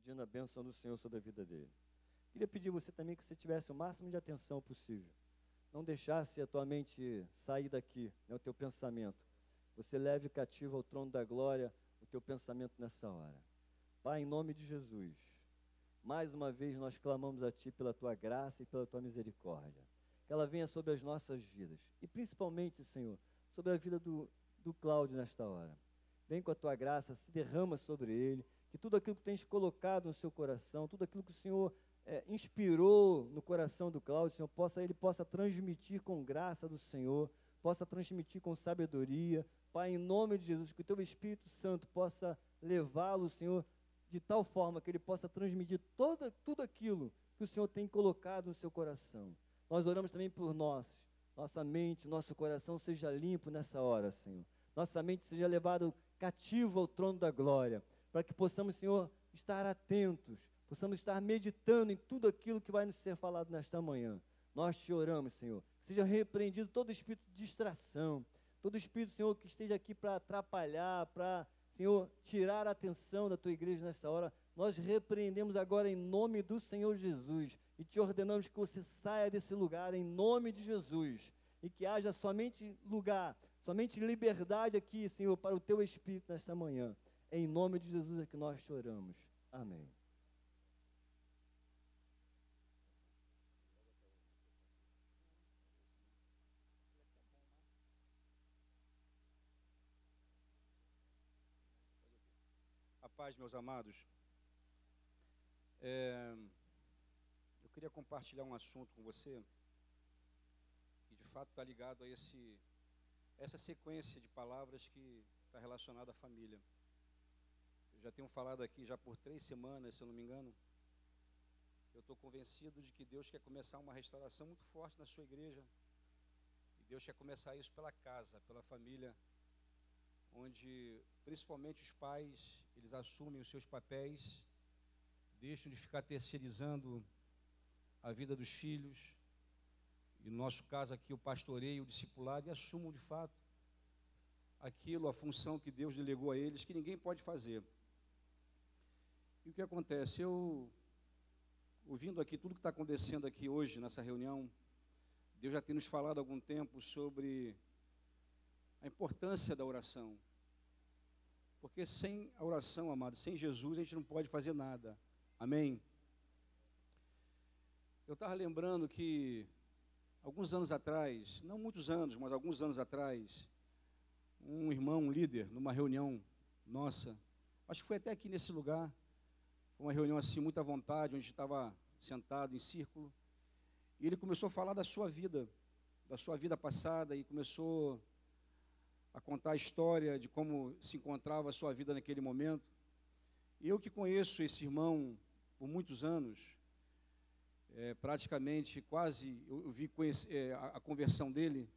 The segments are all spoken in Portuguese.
pedindo a bênção do Senhor sobre a vida dele. Queria pedir você também que você tivesse o máximo de atenção possível. Não deixasse a tua mente sair daqui, né, o teu pensamento. Você leve cativo ao trono da glória o teu pensamento nessa hora. Pai, em nome de Jesus, mais uma vez nós clamamos a Ti pela Tua graça e pela Tua misericórdia. Que ela venha sobre as nossas vidas. E principalmente, Senhor, sobre a vida do Cláudio nesta hora. Vem com a Tua graça, se derrama sobre ele. Que tudo aquilo que tens colocado no seu coração, tudo aquilo que o Senhor inspirou no coração do Cláudio, Senhor, ele possa transmitir com graça do Senhor, possa transmitir com sabedoria. Pai, em nome de Jesus, que o Teu Espírito Santo possa levá-lo, Senhor, de tal forma que ele possa transmitir tudo aquilo que o Senhor tem colocado no seu coração. Nós oramos também por nossa mente, nosso coração seja limpo nessa hora, Senhor. Nossa mente seja levada cativo ao trono da glória, para que possamos, Senhor, estar atentos, possamos estar meditando em tudo aquilo que vai nos ser falado nesta manhã. Nós te oramos, Senhor, que seja repreendido todo espírito de distração, todo espírito, Senhor, que esteja aqui para atrapalhar, para, Senhor, tirar a atenção da Tua igreja nessa hora. Nós repreendemos agora em nome do Senhor Jesus e te ordenamos que você saia desse lugar em nome de Jesus e que haja somente lugar, somente liberdade aqui, Senhor, para o Teu Espírito nesta manhã. Em nome de Jesus é que nós te oramos. Amém. A paz, meus amados. Eu queria compartilhar um assunto com você que de fato está ligado a essa sequência de palavras que está relacionada à família. Eu já tenho falado aqui já por 3 semanas, se eu não me engano. Eu estou convencido de que Deus quer começar uma restauração muito forte na sua igreja. E Deus quer começar isso pela casa, pela família, onde principalmente os pais, eles assumem os seus papéis, deixam de ficar terceirizando a vida dos filhos, e no nosso caso aqui o pastoreio, o discipulado, e assumam de fato a função que Deus delegou a eles, que ninguém pode fazer. E o que acontece? Eu, ouvindo aqui tudo que está acontecendo aqui hoje, nessa reunião, Deus já tem nos falado há algum tempo sobre a importância da oração. Porque sem a oração, amado, sem Jesus, a gente não pode fazer nada. Amém? Eu estava lembrando que, alguns anos atrás, não muitos anos, mas alguns anos atrás, um irmão, um líder, numa reunião nossa, acho que foi até aqui nesse lugar, foi uma reunião assim, muito à vontade, onde a gente estava sentado em círculo, e ele começou a falar da sua vida passada, e começou a contar a história de como se encontrava a sua vida naquele momento. E eu que conheço esse irmão por muitos anos, praticamente quase, eu vi a conversão dele,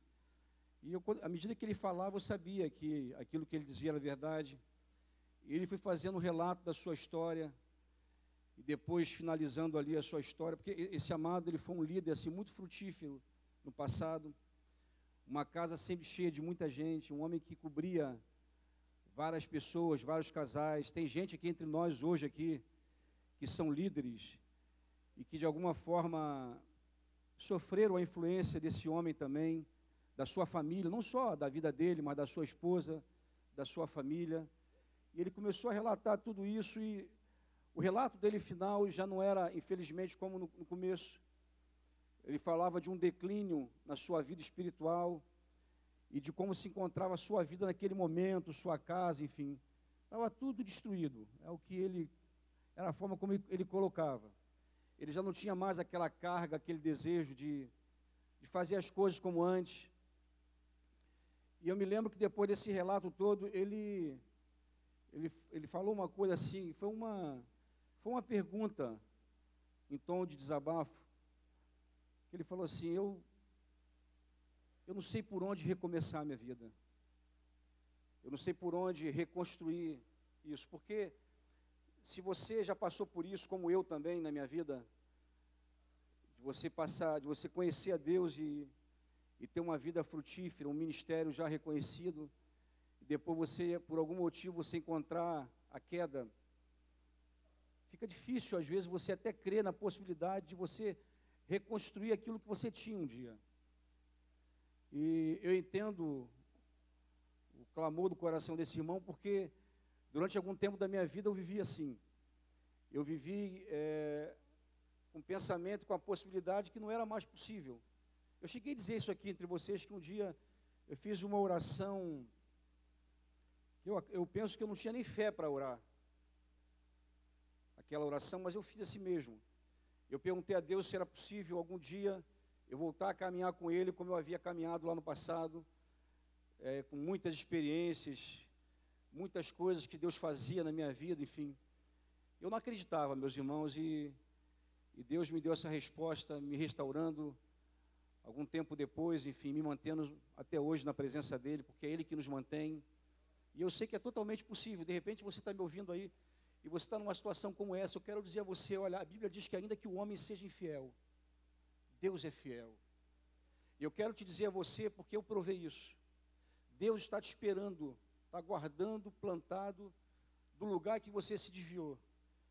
e à medida que ele falava, eu sabia que aquilo que ele dizia era verdade. E ele foi fazendo um relato da sua história, e depois finalizando ali a sua história, porque esse amado, ele foi um líder assim, muito frutífero no passado, uma casa sempre cheia de muita gente, um homem que cobria várias pessoas, vários casais. Tem gente aqui entre nós hoje aqui, que são líderes, e que de alguma forma sofreram a influência desse homem também, da sua família, não só da vida dele, mas da sua esposa, da sua família. E ele começou a relatar tudo isso, e o relato dele final já não era, infelizmente, como no começo. Ele falava de um declínio na sua vida espiritual e de como se encontrava a sua vida naquele momento, sua casa, enfim. Estava tudo destruído. Era a forma como ele colocava. Ele já não tinha mais aquela carga, aquele desejo de fazer as coisas como antes. E eu me lembro que depois desse relato todo, ele falou uma coisa assim, foi uma pergunta em tom de desabafo. Ele falou assim: eu não sei por onde recomeçar a minha vida. Eu não sei por onde reconstruir isso. Porque se você já passou por isso, como eu também na minha vida, de você conhecer a Deus e ter uma vida frutífera, um ministério já reconhecido, e depois você, por algum motivo, você encontrar a queda, fica difícil, às vezes, você até crer na possibilidade de você reconstruir aquilo que você tinha um dia. E eu entendo o clamor do coração desse irmão, porque durante algum tempo da minha vida eu vivi assim. Eu vivi com o pensamento, com a possibilidade que não era mais possível. Eu cheguei a dizer isso aqui entre vocês, que um dia eu fiz uma oração, eu penso que eu não tinha nem fé para orar aquela oração, mas eu fiz assim mesmo. Eu perguntei a Deus se era possível algum dia eu voltar a caminhar com Ele como eu havia caminhado lá no passado, com muitas experiências, muitas coisas que Deus fazia na minha vida, enfim. Eu não acreditava, meus irmãos, e Deus me deu essa resposta, me restaurando algum tempo depois, enfim, me mantendo até hoje na presença dEle, porque é Ele que nos mantém. E eu sei que é totalmente possível. De repente você está me ouvindo aí, e você está numa situação como essa. Eu quero dizer a você, olha, a Bíblia diz que ainda que o homem seja infiel, Deus é fiel. E eu quero te dizer a você, porque eu provei isso. Deus está te esperando, está guardando, plantado, do lugar que você se desviou,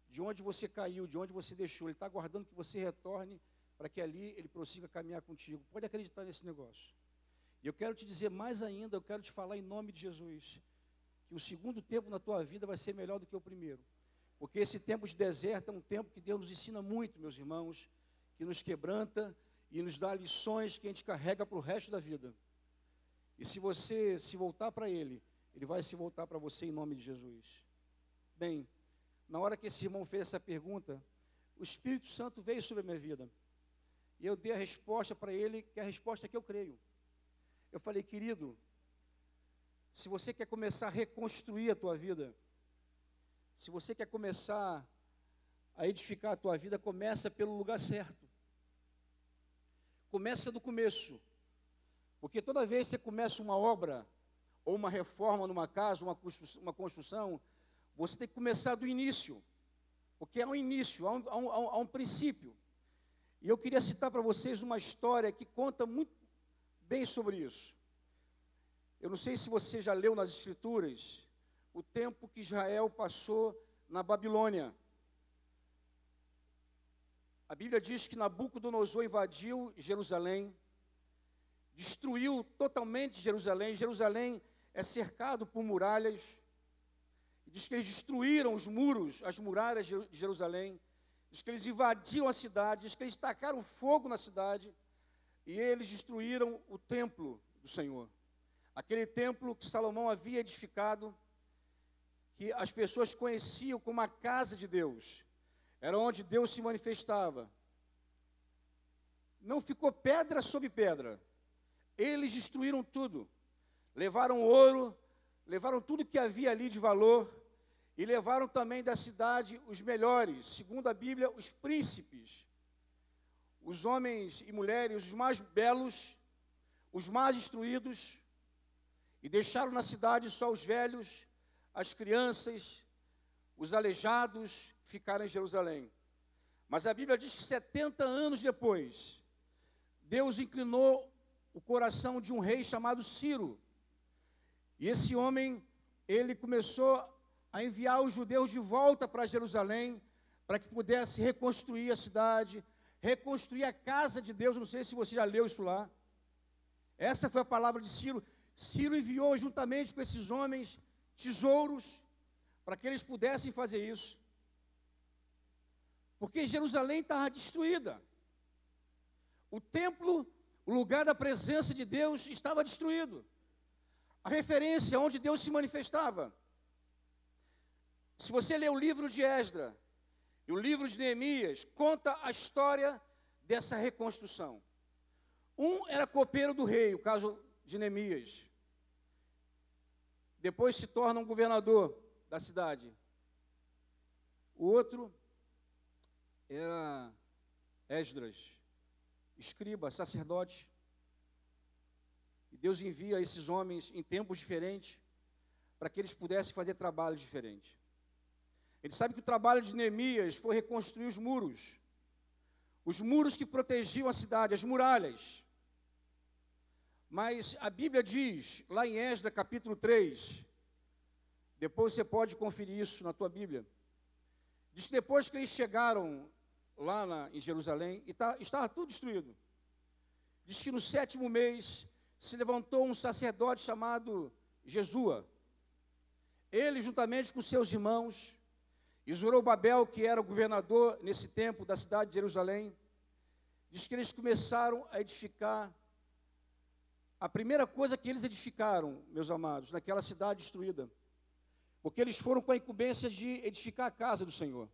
de onde você caiu, de onde você deixou. Ele está guardando que você retorne, para que ali Ele prossiga caminhar contigo. Pode acreditar nesse negócio. E eu quero te dizer mais ainda, eu quero te falar em nome de Jesus, que o segundo tempo na tua vida vai ser melhor do que o primeiro. Porque esse tempo de deserto é um tempo que Deus nos ensina muito, meus irmãos, que nos quebranta e nos dá lições que a gente carrega para o resto da vida. E se você se voltar para Ele, Ele vai se voltar para você em nome de Jesus. Bem, na hora que esse irmão fez essa pergunta, o Espírito Santo veio sobre a minha vida. E eu dei a resposta para ele, que é a resposta que eu creio. Eu falei, querido, se você quer começar a reconstruir a tua vida, se você quer começar a edificar a tua vida, começa pelo lugar certo. Começa do começo. Porque toda vez que você começa uma obra, ou uma reforma numa casa, uma construção, você tem que começar do início. Porque há um início, há um princípio. E eu queria citar para vocês uma história que conta muito bem sobre isso. Eu não sei se você já leu nas Escrituras o tempo que Israel passou na Babilônia. A Bíblia diz que Nabucodonosor invadiu Jerusalém, destruiu totalmente Jerusalém. Jerusalém é cercado por muralhas. Diz que eles destruíram os muros, as muralhas de Jerusalém. Diz que eles invadiram a cidade, diz que eles tacaram fogo na cidade e eles destruíram o templo do Senhor. Aquele templo que Salomão havia edificado, que as pessoas conheciam como a casa de Deus. Era onde Deus se manifestava. Não ficou pedra sobre pedra. Eles destruíram tudo. Levaram ouro, levaram tudo que havia ali de valor e levaram também da cidade os melhores, segundo a Bíblia, os príncipes, os homens e mulheres, os mais belos, os mais instruídos, e deixaram na cidade só os velhos, as crianças, os aleijados, ficaram em Jerusalém. Mas a Bíblia diz que 70 anos depois, Deus inclinou o coração de um rei chamado Ciro. E esse homem, ele começou a enviar os judeus de volta para Jerusalém, para que pudesse reconstruir a cidade, reconstruir a casa de Deus. Não sei se você já leu isso lá. Essa foi a palavra de Ciro. Ciro enviou juntamente com esses homens tesouros, para que eles pudessem fazer isso. Porque Jerusalém estava destruída. O templo, o lugar da presença de Deus, estava destruído. A referência onde Deus se manifestava. Se você ler o livro de Esdras e o livro de Neemias, conta a história dessa reconstrução. Um era copeiro do rei, o caso de Neemias. Depois se torna um governador da cidade. O outro era Esdras, escriba, sacerdote. E Deus envia esses homens em tempos diferentes para que eles pudessem fazer trabalhos diferentes. Ele sabe que o trabalho de Neemias foi reconstruir os muros que protegiam a cidade, as muralhas. Mas a Bíblia diz, lá em Esdras capítulo 3, depois você pode conferir isso na tua Bíblia, Diz que depois que eles chegaram lá em Jerusalém, e estava tudo destruído. Diz que no 7º mês se levantou um sacerdote chamado Jesua. Ele, juntamente com seus irmãos, e Zorobabel, que era o governador nesse tempo da cidade de Jerusalém, diz que eles começaram a edificar. A primeira coisa que eles edificaram, meus amados, naquela cidade destruída, porque eles foram com a incumbência de edificar a casa do Senhor.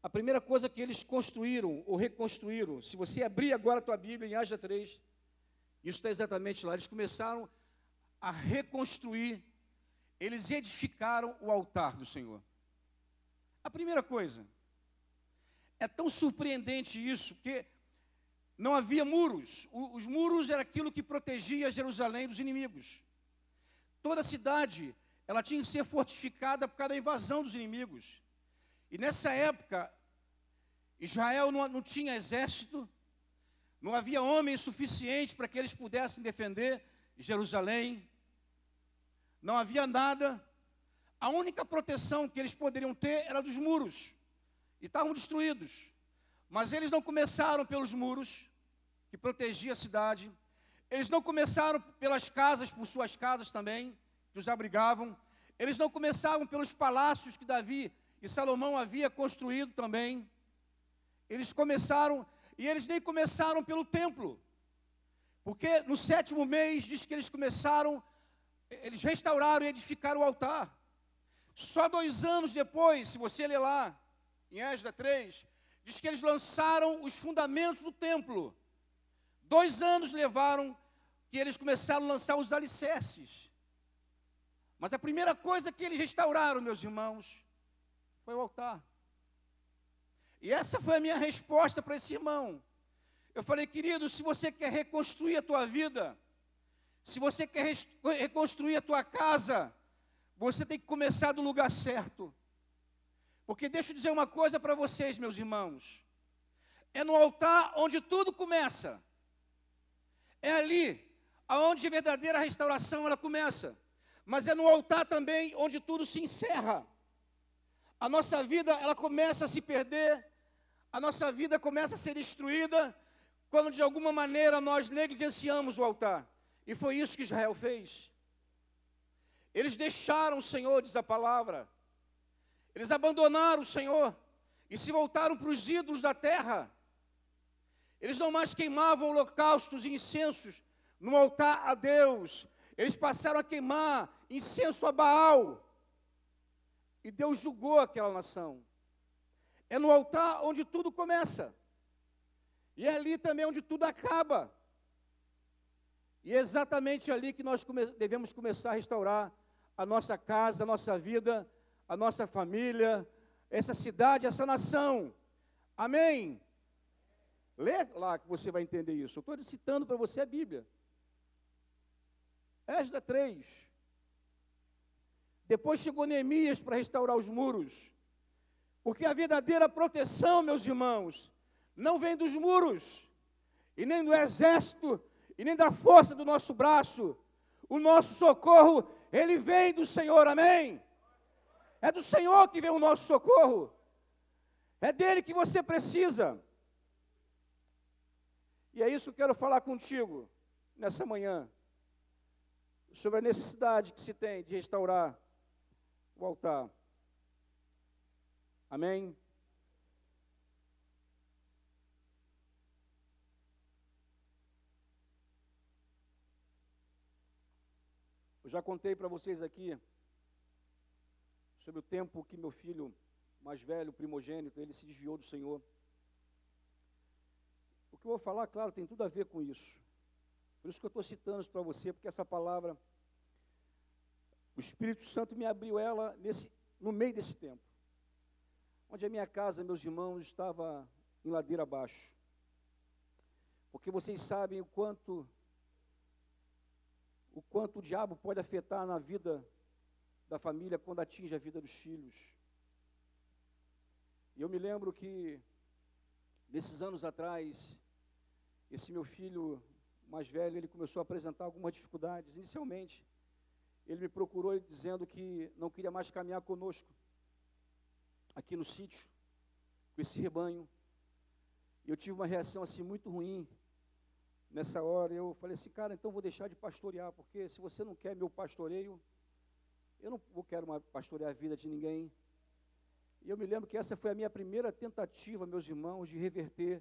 A primeira coisa que eles construíram ou reconstruíram, se você abrir agora a tua Bíblia em Atos 3, isso está exatamente lá, eles começaram a reconstruir, eles edificaram o altar do Senhor. A primeira coisa, é tão surpreendente isso, porque não havia muros, os muros eram aquilo que protegia Jerusalém dos inimigos. Toda a cidade, ela tinha que ser fortificada por causa da invasão dos inimigos. E nessa época, Israel não tinha exército, não havia homens suficientes para que eles pudessem defender Jerusalém, não havia nada. A única proteção que eles poderiam ter era dos muros, e estavam destruídos. Mas eles não começaram pelos muros, que protegiam a cidade, eles não começaram pelas casas, por suas casas também, que os abrigavam, eles não começavam pelos palácios que Davi e Salomão havia construído também, eles começaram, e eles nem começaram pelo templo, porque no 7º mês diz que eles começaram, eles restauraram e edificaram o altar. Só 2 anos depois, se você ler lá, em Esdras 3, diz que eles lançaram os fundamentos do templo. 2 anos levaram que eles começaram a lançar os alicerces. Mas a primeira coisa que eles restauraram, meus irmãos, foi o altar. E essa foi a minha resposta para esse irmão. Eu falei, querido, se você quer reconstruir a tua vida, se você quer reconstruir a tua casa, você tem que começar do lugar certo. Porque deixa eu dizer uma coisa para vocês, meus irmãos. É no altar onde tudo começa. É ali aonde a verdadeira restauração ela começa. Mas é no altar também onde tudo se encerra. A nossa vida, ela começa a se perder, a nossa vida começa a ser destruída, quando de alguma maneira nós negligenciamos o altar. E foi isso que Israel fez. Eles deixaram o Senhor, diz a palavra. Eles abandonaram o Senhor e se voltaram para os ídolos da terra. Eles não mais queimavam holocaustos e incensos no altar a Deus. Eles passaram a queimar incenso a Baal. E Deus julgou aquela nação. É no altar onde tudo começa. E é ali também onde tudo acaba. E é exatamente ali que nós devemos começar a restaurar a nossa casa, a nossa vida, a nossa família, essa cidade, essa nação. Amém? Lê lá que você vai entender isso. Eu estou citando para você a Bíblia. Esdras 3. Depois chegou Neemias para restaurar os muros. Porque a verdadeira proteção, meus irmãos, não vem dos muros, e nem do exército, e nem da força do nosso braço. O nosso socorro, ele vem do Senhor, amém? É do Senhor que vem o nosso socorro. É dele que você precisa. E é isso que eu quero falar contigo nessa manhã, sobre a necessidade que se tem de restaurar o altar. Amém? Eu já contei para vocês aqui sobre o tempo que meu filho mais velho, primogênito, ele se desviou do Senhor. O que eu vou falar, claro, tem tudo a ver com isso. Por isso que eu estou citando isso para você, porque essa palavra, o Espírito Santo me abriu ela no meio desse tempo. Onde a minha casa, meus irmãos, estava em ladeira abaixo. Porque vocês sabem o quanto o diabo pode afetar na vida da família quando atinge a vida dos filhos. E eu me lembro que, nesses anos atrás, esse meu filho mais velho, ele começou a apresentar algumas dificuldades. Inicialmente, ele me procurou dizendo que não queria mais caminhar conosco, aqui no sítio, com esse rebanho, e eu tive uma reação assim muito ruim. Nessa hora eu falei assim, cara, então vou deixar de pastorear, porque se você não quer meu pastoreio, eu não quero pastorear a vida de ninguém. E eu me lembro que essa foi a minha primeira tentativa, meus irmãos, de reverter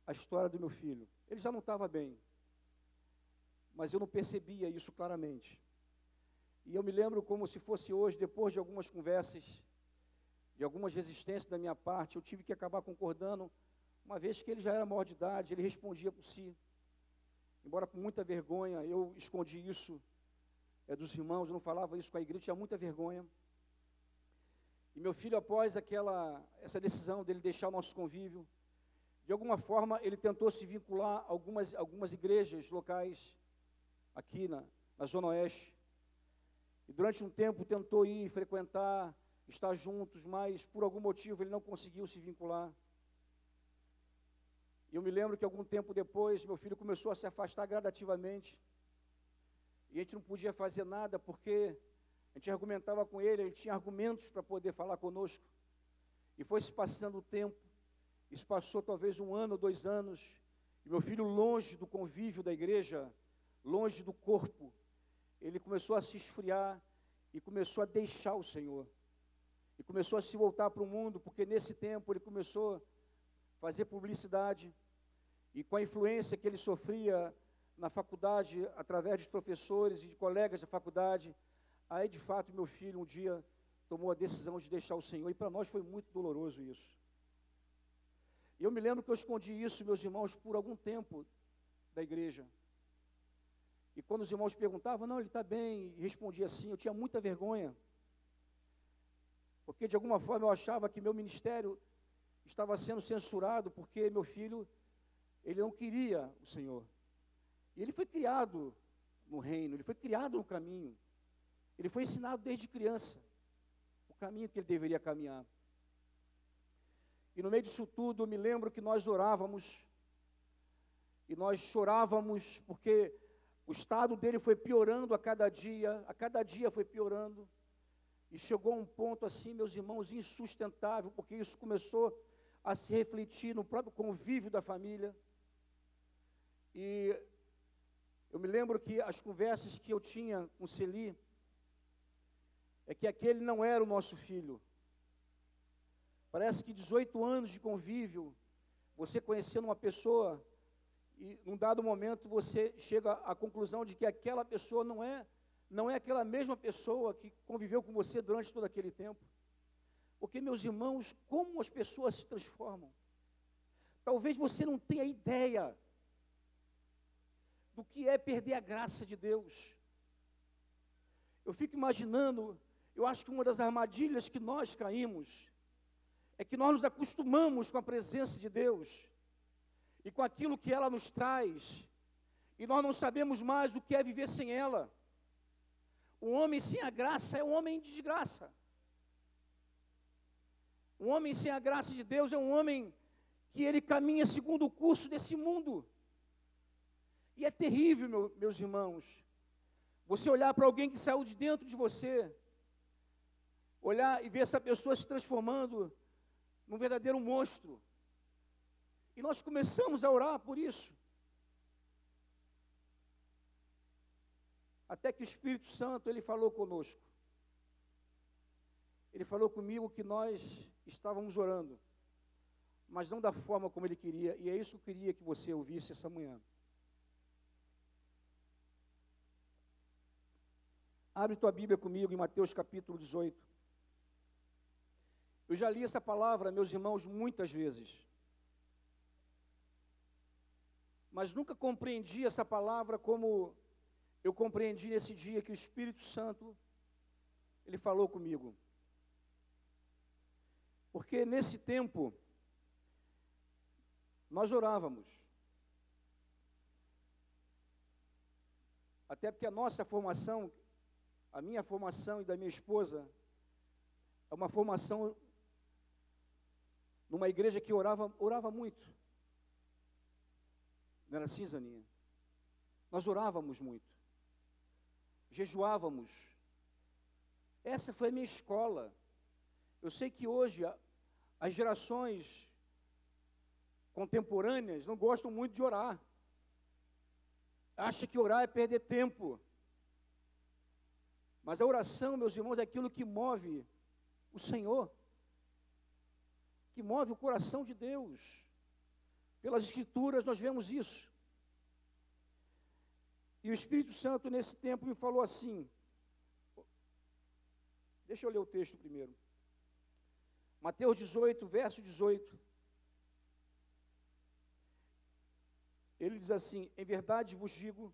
a história do meu filho. Ele já não estava bem, mas eu não percebia isso claramente. E eu me lembro como se fosse hoje, depois de algumas conversas, de algumas resistências da minha parte, eu tive que acabar concordando, uma vez que ele já era maior de idade, ele respondia por si. Embora com muita vergonha, eu escondi isso dos irmãos, eu não falava isso com a igreja, tinha muita vergonha. E meu filho, após essa decisão dele deixar o nosso convívio, de alguma forma ele tentou se vincular a algumas igrejas locais, aqui na Zona Oeste. E durante um tempo tentou ir, frequentar, estar juntos, mas por algum motivo ele não conseguiu se vincular. E eu me lembro que algum tempo depois, meu filho começou a se afastar gradativamente. E a gente não podia fazer nada, porque a gente argumentava com ele tinha argumentos para poder falar conosco. E foi se passando o tempo, isso passou talvez 1 ano, 2 anos, e meu filho longe do convívio da igreja, longe do corpo, ele começou a se esfriar e começou a deixar o Senhor. E começou a se voltar para o mundo, porque nesse tempo ele começou a fazer publicidade, e com a influência que ele sofria na faculdade, através dos professores e de colegas da faculdade, aí de fato meu filho um dia tomou a decisão de deixar o Senhor, e para nós foi muito doloroso isso. E eu me lembro que eu escondi isso, meus irmãos, por algum tempo da igreja. E quando os irmãos perguntavam, não, ele está bem, e respondia assim, eu tinha muita vergonha, porque de alguma forma eu achava que meu ministério estava sendo censurado, porque meu filho, ele não queria o Senhor. E ele foi criado no reino, ele foi criado no caminho, ele foi ensinado desde criança o caminho que ele deveria caminhar. E no meio disso tudo, eu me lembro que nós orávamos, e nós chorávamos, porque o estado dele foi piorando a cada dia foi piorando, e chegou a um ponto assim, meus irmãos, insustentável, porque isso começou a se refletir no próprio convívio da família. E eu me lembro que as conversas que eu tinha com Celi, é que aquele não era o nosso filho. Parece que 18 anos de convívio, você conhecendo uma pessoa, e num dado momento você chega à conclusão de que aquela pessoa não é aquela mesma pessoa que conviveu com você durante todo aquele tempo. Porque, meus irmãos, como as pessoas se transformam. Talvez você não tenha ideia do que é perder a graça de Deus. Eu fico imaginando, eu acho que uma das armadilhas que nós caímos é que nós nos acostumamos com a presença de Deus e com aquilo que ela nos traz, e nós não sabemos mais o que é viver sem ela. Um homem sem a graça é um homem em desgraça. Um homem sem a graça de Deus é um homem que ele caminha segundo o curso desse mundo. E é terrível, meus irmãos, você olhar para alguém que saiu de dentro de você, olhar e ver essa pessoa se transformando num verdadeiro monstro. E nós começamos a orar por isso. Até que o Espírito Santo, ele falou conosco. Ele falou comigo que nós estávamos orando, mas não da forma como ele queria, e é isso que eu queria que você ouvisse essa manhã. Abre tua Bíblia comigo em Mateus capítulo 18. Eu já li essa palavra, meus irmãos, muitas vezes, mas nunca compreendi essa palavra como eu compreendi nesse dia que o Espírito Santo, ele falou comigo. Porque nesse tempo, nós orávamos. Até porque a nossa formação, a minha formação e da minha esposa, é uma formação numa igreja que orava muito. Não era assim, Zaninha? Nós orávamos muito. Jejuávamos. Essa foi a minha escola. Eu sei que hoje as gerações contemporâneas não gostam muito de orar. Acha que orar é perder tempo. Mas a oração, meus irmãos, é aquilo que move o Senhor, que move o coração de Deus. Pelas Escrituras nós vemos isso. E o Espírito Santo nesse tempo me falou assim, deixa eu ler o texto primeiro. Mateus 18, verso 18. Ele diz assim: em verdade vos digo,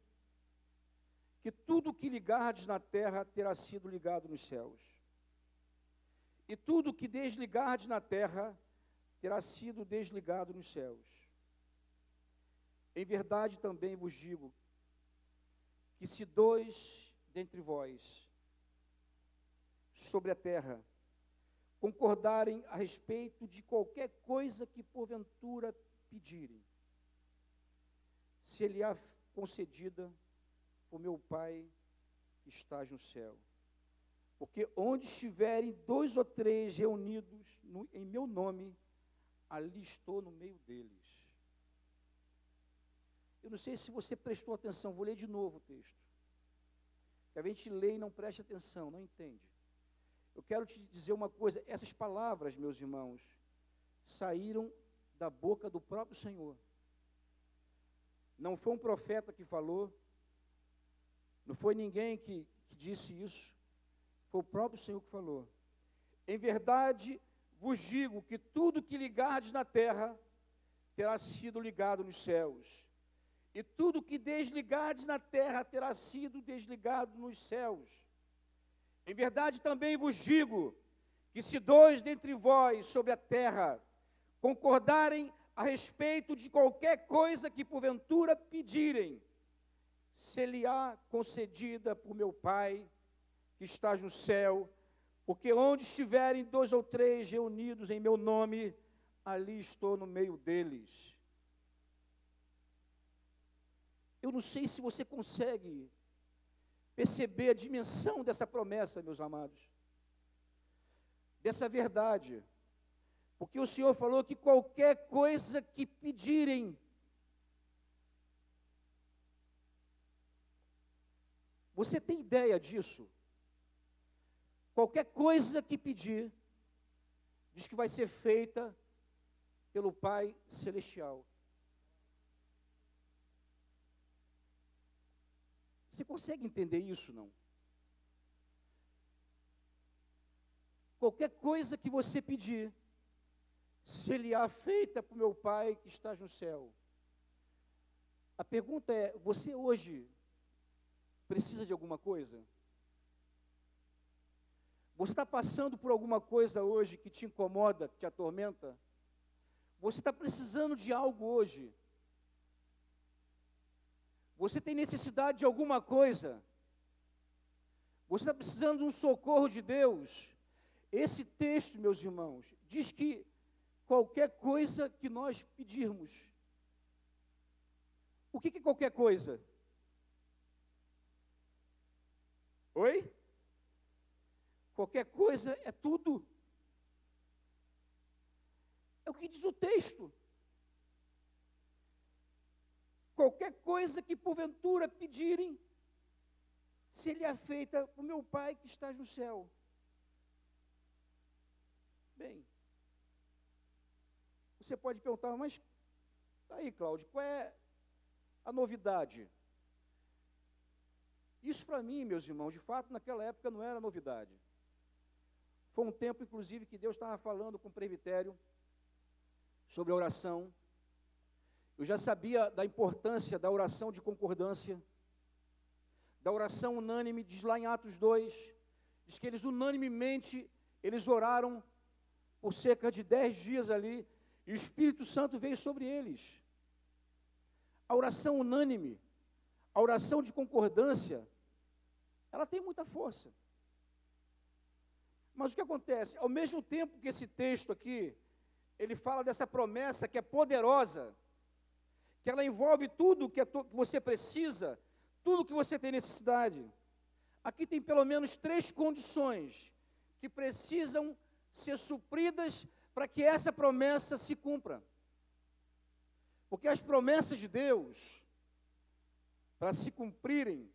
que tudo que ligardes na terra terá sido ligado nos céus. E tudo que desligardes na terra terá sido desligado nos céus. Em verdade também vos digo, que se dois dentre vós, sobre a terra, concordarem a respeito de qualquer coisa que porventura pedirem, se lhe há concedida por meu Pai que estás no céu. Porque onde estiverem 2 ou 3 reunidos em meu nome, ali estou no meio deles. Eu não sei se você prestou atenção, vou ler de novo o texto. Que a gente lê e não presta atenção, não entende. Eu quero te dizer uma coisa, essas palavras, meus irmãos, saíram da boca do próprio Senhor. Não foi um profeta que falou, não foi ninguém que disse isso, foi o próprio Senhor que falou. Em verdade vos digo que tudo que ligardes na terra terá sido ligado nos céus, e tudo que desligardes na terra terá sido desligado nos céus. Em verdade também vos digo que se 2 dentre vós sobre a terra concordarem a respeito de qualquer coisa que porventura pedirem, se lhe há concedida por meu Pai que estás no céu, porque onde estiverem 2 ou 3 reunidos em meu nome, ali estou no meio deles. Eu não sei se você consegue perceber a dimensão dessa promessa, meus amados, dessa verdade, porque o Senhor falou que qualquer coisa que pedirem, você tem ideia disso? Qualquer coisa que pedir, diz que vai ser feita pelo Pai Celestial. Você consegue entender isso, não? Qualquer coisa que você pedir, se lhe há feita por meu Pai que está no céu. A pergunta é, você hoje precisa de alguma coisa? Você está passando por alguma coisa hoje que te incomoda, que te atormenta? Você está precisando de algo hoje? Você tem necessidade de alguma coisa? Você está precisando de um socorro de Deus? Esse texto, meus irmãos, diz que qualquer coisa que nós pedirmos. O que é qualquer coisa? Oi? Qualquer coisa é tudo. É o que diz o texto. Qualquer coisa que porventura pedirem, se lhe é feita por meu Pai que está no céu. Bem, você pode perguntar, mas aí, Cláudio, qual é a novidade? Isso para mim, meus irmãos, de fato, naquela época não era novidade. Foi um tempo, inclusive, que Deus estava falando com o presbitério sobre a oração. Eu já sabia da importância da oração de concordância, da oração unânime, diz lá em Atos 2, diz que eles unanimemente, eles oraram por cerca de 10 dias ali, e o Espírito Santo veio sobre eles. A oração unânime, a oração de concordância, ela tem muita força. Mas o que acontece? Ao mesmo tempo que esse texto aqui, ele fala dessa promessa que é poderosa, que ela envolve tudo que você precisa, tudo que você tem necessidade. Aqui tem pelo menos 3 condições que precisam ser supridas para que essa promessa se cumpra. Porque as promessas de Deus, para se cumprirem,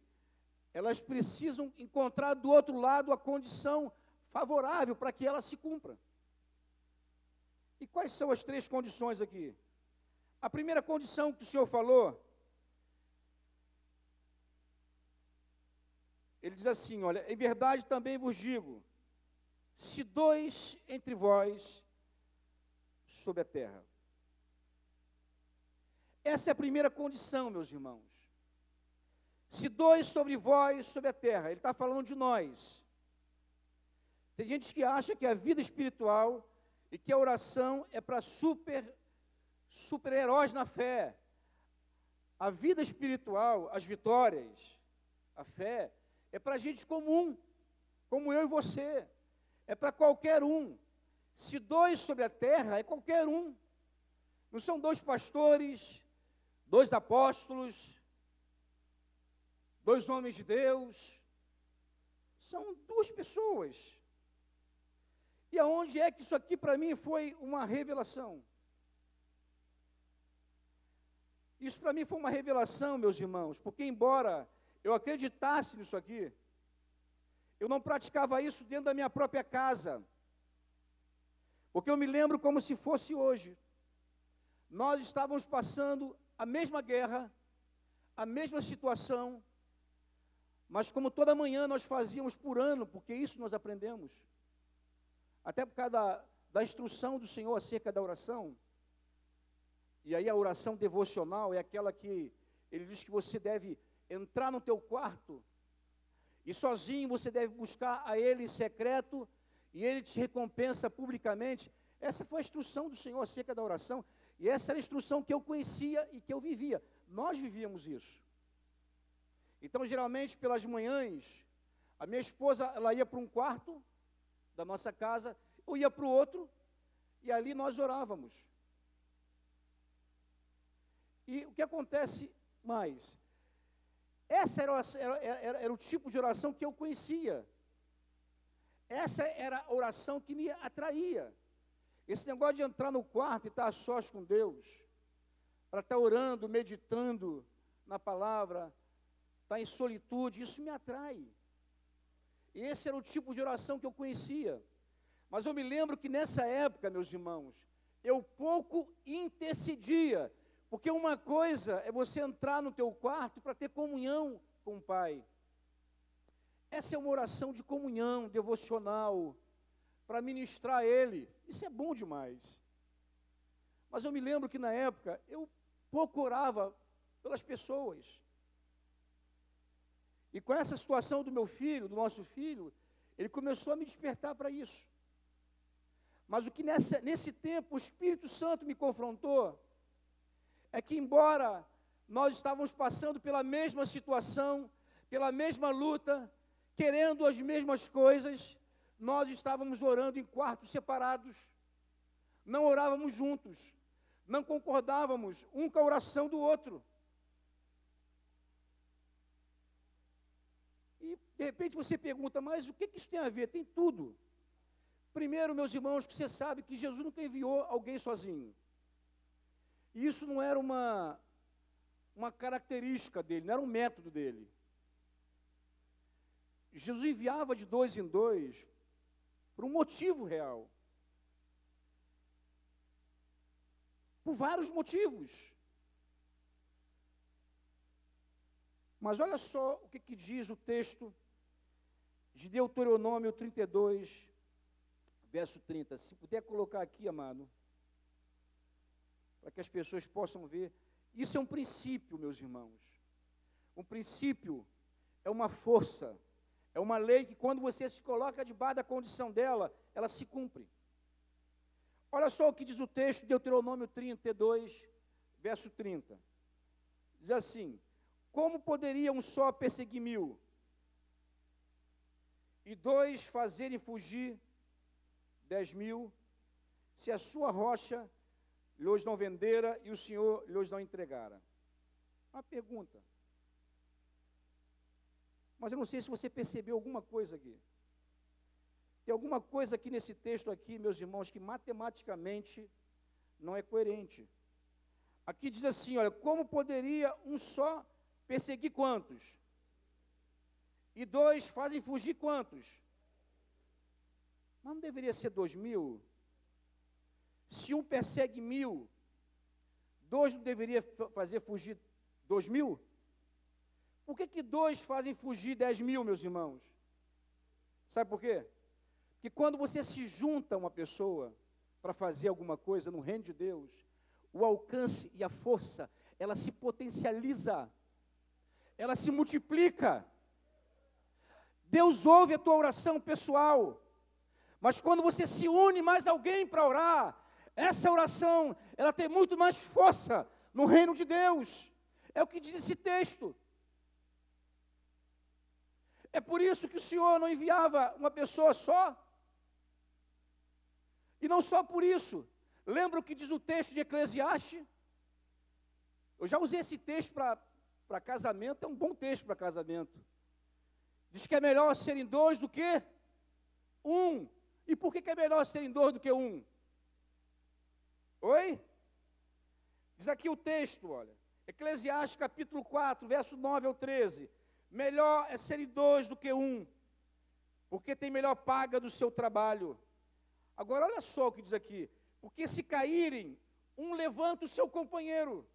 elas precisam encontrar do outro lado a condição favorável para que ela se cumpra. E quais são as 3 condições aqui? A primeira condição que o Senhor falou, ele diz assim, olha, em verdade também vos digo, se 2 entre vós sobre a terra. Essa é a primeira condição, meus irmãos. Se 2 sobre vós sobre a terra, ele está falando de nós. Tem gente que acha que a vida espiritual e que a oração é para super-heróis na fé. A vida espiritual, as vitórias, a fé, é para gente comum, como eu e você. É para qualquer um. Se 2 sobre a terra, é qualquer um. Não são 2 pastores, 2 apóstolos, 2 homens de Deus. São 2 pessoas. E aonde é que isso aqui para mim foi uma revelação? Isso para mim foi uma revelação, meus irmãos, porque embora eu acreditasse nisso aqui, eu não praticava isso dentro da minha própria casa. Porque eu me lembro como se fosse hoje. Nós estávamos passando a mesma guerra, a mesma situação, mas como toda manhã nós fazíamos por ano, porque isso nós aprendemos, até por causa da instrução do Senhor acerca da oração. E aí a oração devocional é aquela que ele diz que você deve entrar no teu quarto e sozinho você deve buscar a Ele em secreto e Ele te recompensa publicamente. Essa foi a instrução do Senhor acerca da oração e essa era a instrução que eu conhecia e que eu vivia. Nós vivíamos isso. Então, geralmente, pelas manhãs, a minha esposa, ela ia para um quarto da nossa casa, eu ia para o outro, e ali nós orávamos. E o que acontece mais? Essa era o tipo de oração que eu conhecia. Essa era a oração que me atraía. Esse negócio de entrar no quarto e estar a sós com Deus, para estar orando, meditando na palavra, estar em solitude, isso me atrai. E esse era o tipo de oração que eu conhecia. Mas eu me lembro que nessa época, meus irmãos, eu pouco intercedia. Porque uma coisa é você entrar no teu quarto para ter comunhão com o Pai. Essa é uma oração de comunhão, devocional, para ministrar a Ele. Isso é bom demais. Mas eu me lembro que na época, eu pouco orava pelas pessoas. E com essa situação do meu filho, do nosso filho, ele começou a me despertar para isso. Mas o que nesse tempo o Espírito Santo me confrontou, é que embora nós estávamos passando pela mesma situação, pela mesma luta, querendo as mesmas coisas, nós estávamos orando em quartos separados, não orávamos juntos, não concordávamos um com a oração do outro. E de repente você pergunta, mas o que isso tem a ver? Tem tudo. Primeiro, meus irmãos, que você sabe que Jesus nunca enviou alguém sozinho. E isso não era uma característica dele, não era um método dele. Jesus enviava de 2 em 2 por um motivo real. Por vários motivos. Mas olha só o que diz o texto de Deuteronômio 32, verso 30. Se puder colocar aqui, amado, para que as pessoas possam ver. Isso é um princípio, meus irmãos. Um princípio é uma força, é uma lei que quando você se coloca debaixo da condição dela, ela se cumpre. Olha só o que diz o texto de Deuteronômio 32, verso 30. Diz assim, como poderia um só perseguir 1000? E 2 fazerem fugir 10.000, se a sua rocha lhos não vendera e o Senhor lhos não entregara? Uma pergunta. Mas eu não sei se você percebeu alguma coisa aqui. Tem alguma coisa aqui nesse texto aqui, meus irmãos, que matematicamente não é coerente. Aqui diz assim, olha, como poderia um só perseguir quantos? E dois fazem fugir quantos? Mas não deveria ser 2.000? Se um persegue 1.000, dois não deveria fazer fugir 2.000? Por que dois fazem fugir 10.000, meus irmãos? Sabe por quê? Porque quando você se junta a uma pessoa para fazer alguma coisa no reino de Deus, o alcance e a força, ela se potencializa, ela se multiplica. Deus ouve a tua oração pessoal, mas quando você se une mais alguém para orar, essa oração, ela tem muito mais força no reino de Deus. É o que diz esse texto. É por isso que o Senhor não enviava uma pessoa só. E não só por isso. Lembra o que diz o texto de Eclesiastes? Eu já usei esse texto para casamento, é um bom texto para casamento. Diz que é melhor serem dois do que um. E por que é melhor serem dois do que um? Oi? Diz aqui o texto, olha. Eclesiastes capítulo 4, verso 9 ao 13. Melhor é serem dois do que um, porque tem melhor paga do seu trabalho. Agora olha só o que diz aqui. Porque se caírem, um levanta o seu companheiro.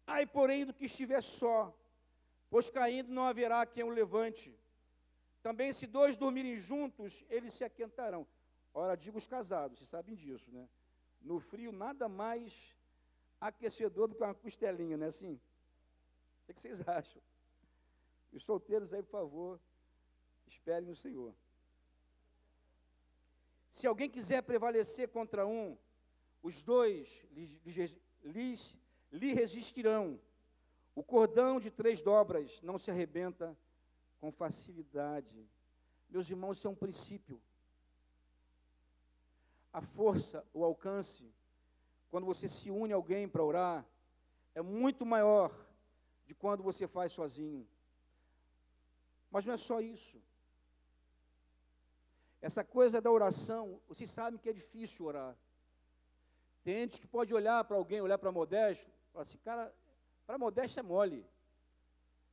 Ai, porém, do que estiver só, pois caindo não haverá quem o levante. Também se dois dormirem juntos, eles se aquentarão. Ora, digo os casados, vocês sabem disso, né? No frio, nada mais aquecedor do que uma costelinha, não é assim? O que vocês acham? Os solteiros aí, por favor, esperem no Senhor. Se alguém quiser prevalecer contra um, os dois lhe resistirão. O cordão de 3 dobras não se arrebenta com facilidade. Meus irmãos, isso é um princípio. A força, o alcance, quando você se une a alguém para orar, é muito maior de quando você faz sozinho. Mas não é só isso. Essa coisa da oração, vocês sabem que é difícil orar. Tem gente que pode olhar para alguém, olhar para Modesto, e falar assim, cara, para Modesto é mole.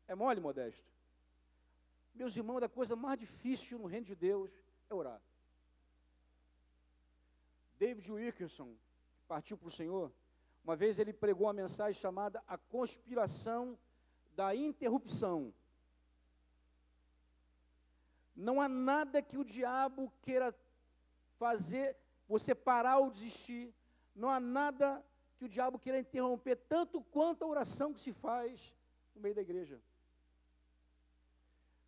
É mole, Modesto. Meus irmãos, a coisa mais difícil no reino de Deus é orar. David Wilkerson, que partiu para o Senhor, uma vez ele pregou uma mensagem chamada A Conspiração da Interrupção. Não há nada que o diabo queira fazer você parar ou desistir. Não há nada que o diabo queira interromper, tanto quanto a oração que se faz no meio da igreja.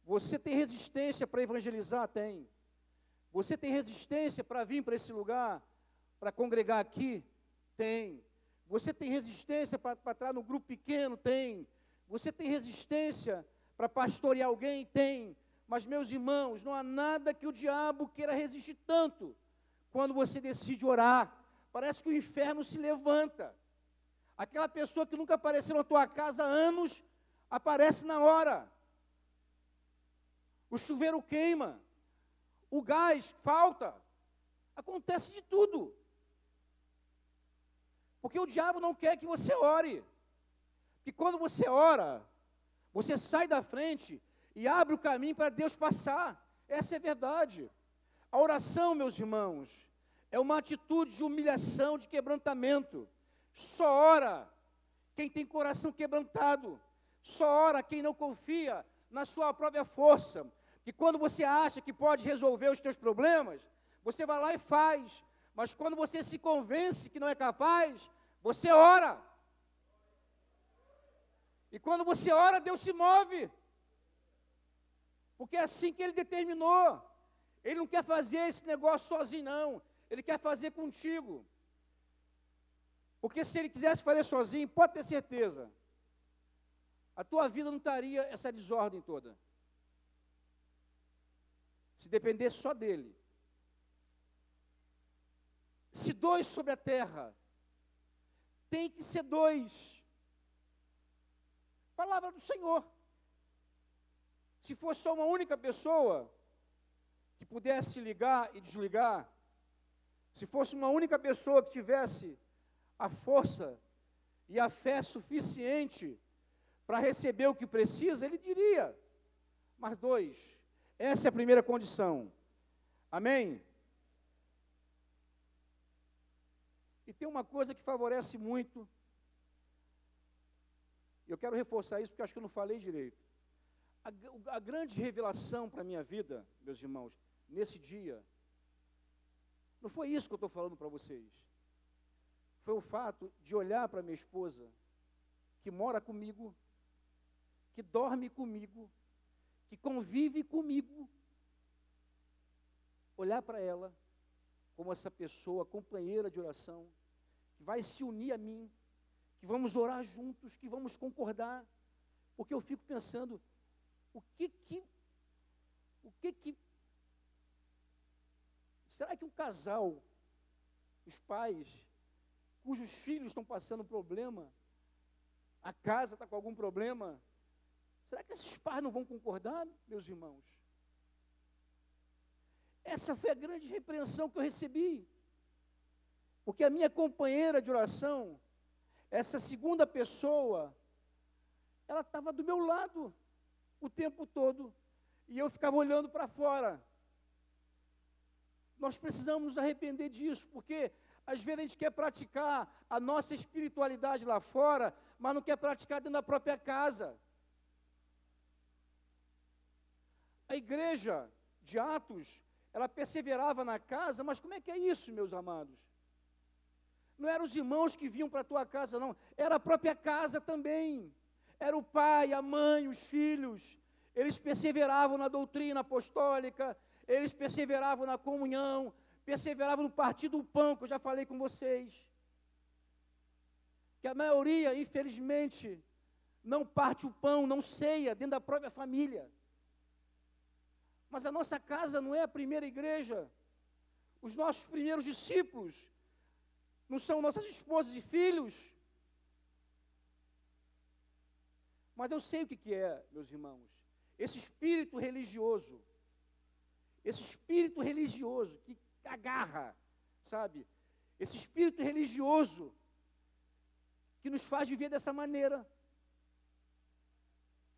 Você tem resistência para evangelizar? Tem. Você tem resistência para vir para esse lugar, para congregar aqui? Tem. Você tem resistência para estar no grupo pequeno? Tem. Você tem resistência para pastorear alguém? Tem. Mas, meus irmãos, não há nada que o diabo queira resistir tanto quando você decide orar. Parece que o inferno se levanta. Aquela pessoa que nunca apareceu na tua casa há anos, aparece na hora. O chuveiro queima. O gás falta. Acontece de tudo. Porque o diabo não quer que você ore. Porque quando você ora, você sai da frente e abre o caminho para Deus passar. Essa é a verdade. A oração, meus irmãos, é uma atitude de humilhação, de quebrantamento. Só ora quem tem coração quebrantado. Só ora quem não confia na sua própria força. Que quando você acha que pode resolver os teus problemas, você vai lá e faz. Mas quando você se convence que não é capaz, você ora. E quando você ora, Deus se move. Porque é assim que Ele determinou. Ele não quer fazer esse negócio sozinho, não. Ele quer fazer contigo. Porque se Ele quisesse fazer sozinho, pode ter certeza, a tua vida não estaria essa desordem toda. Se dependesse só dEle. Se 2 sobre a terra, tem que ser 2. Palavra do Senhor. Se fosse só uma única pessoa que pudesse ligar e desligar, se fosse uma única pessoa que tivesse a força e a fé suficiente para receber o que precisa, ele diria. Mas dois, essa é a primeira condição. Amém? E tem uma coisa que favorece muito, e eu quero reforçar isso porque acho que eu não falei direito. A grande revelação para a minha vida, meus irmãos, nesse dia, não foi isso que eu estou falando para vocês. Foi o fato de olhar para minha esposa, que mora comigo, que dorme comigo, que convive comigo, olhar para ela como essa pessoa, companheira de oração, que vai se unir a mim, que vamos orar juntos, que vamos concordar, porque eu fico pensando, será que um casal, os pais, cujos filhos estão passando problema, a casa está com algum problema, será que esses pais não vão concordar, meus irmãos? Essa foi a grande repreensão que eu recebi, porque a minha companheira de oração, essa segunda pessoa, ela estava do meu lado o tempo todo, e eu ficava olhando para fora. Nós precisamos nos arrepender disso, porque às vezes a gente quer praticar a nossa espiritualidade lá fora, mas não quer praticar dentro da própria casa. A igreja de Atos, ela perseverava na casa, mas como é que é isso, meus amados? Não eram os irmãos que vinham para a tua casa, não, era a própria casa também. Era o pai, a mãe, os filhos. Eles perseveravam na doutrina apostólica, eles perseveravam na comunhão, perseveravam no partir do pão, que eu já falei com vocês. Que a maioria, infelizmente, não parte o pão, não ceia dentro da própria família. Mas a nossa casa não é a primeira igreja. Os nossos primeiros discípulos não são nossas esposas e filhos. Mas eu sei o que é, meus irmãos, esse espírito religioso que agarra, sabe? Esse espírito religioso que nos faz viver dessa maneira,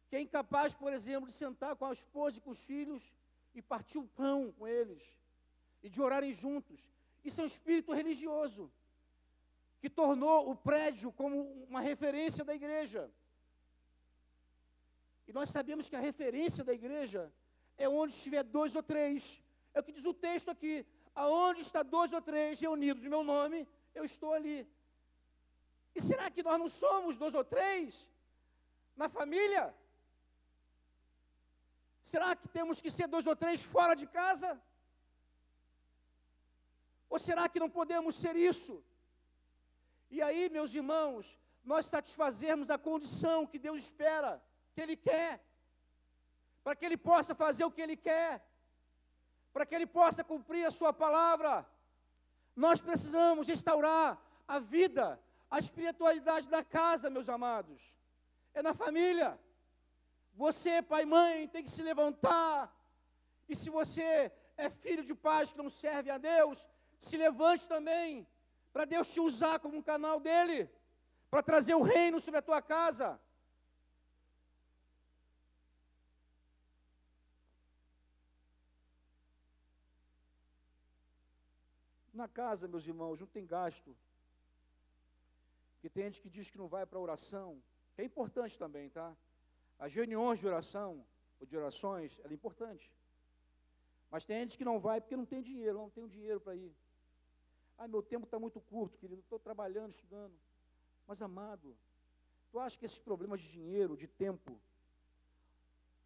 que é incapaz, por exemplo, de sentar com a esposa e com os filhos e partir o pão com eles, e de orarem juntos. Isso é um espírito religioso, que tornou o prédio como uma referência da igreja. E nós sabemos que a referência da igreja é onde estiver 2 ou 3. É o que diz o texto aqui. Aonde está 2 ou 3 reunidos no meu nome, eu estou ali. E será que nós não somos 2 ou 3 na família? Será que temos que ser 2 ou 3 fora de casa? Ou será que não podemos ser isso? E aí, meus irmãos, nós satisfazermos a condição que Deus espera, que Ele quer, para que Ele possa fazer o que Ele quer, para que Ele possa cumprir a sua palavra. Nós precisamos restaurar a vida, a espiritualidade da casa, meus amados. É na família. Você, pai e mãe, tem que se levantar. E se você é filho de pais que não servem a Deus, se levante também, para Deus te usar como um canal dEle, para trazer o reino sobre a tua casa. Na casa, meus irmãos, não tem gasto. Porque tem gente que diz que não vai para a oração, que é importante também, tá? As reuniões de oração, ou de orações, ela é importante. Mas tem gente que não vai porque não tem dinheiro, não tem dinheiro para ir. Ah, meu tempo está muito curto, querido, estou trabalhando, estudando. Mas, amado, tu acha que esses problemas de dinheiro, de tempo,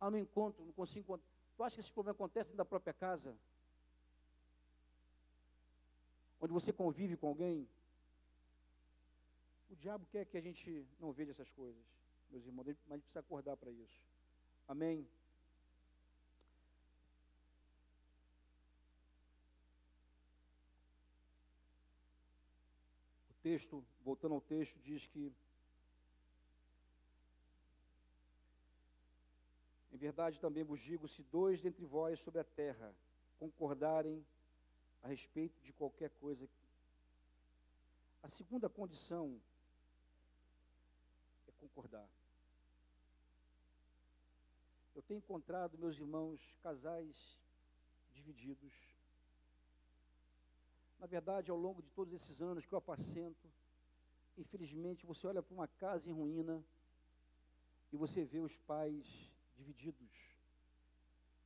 não encontro, não consigo encontrar, tu acha que esses problemas acontecem da própria casa? Onde você convive com alguém? O diabo quer que a gente não veja essas coisas, meus irmãos, mas a gente precisa acordar para isso. Amém? O texto, voltando ao texto, diz que em verdade também vos digo, se 2 dentre vós sobre a terra concordarem a respeito de qualquer coisa. A segunda condição é concordar. Eu tenho encontrado, meus irmãos, casais divididos. Na verdade, ao longo de todos esses anos que eu apacento, infelizmente, você olha para uma casa em ruína e você vê os pais divididos.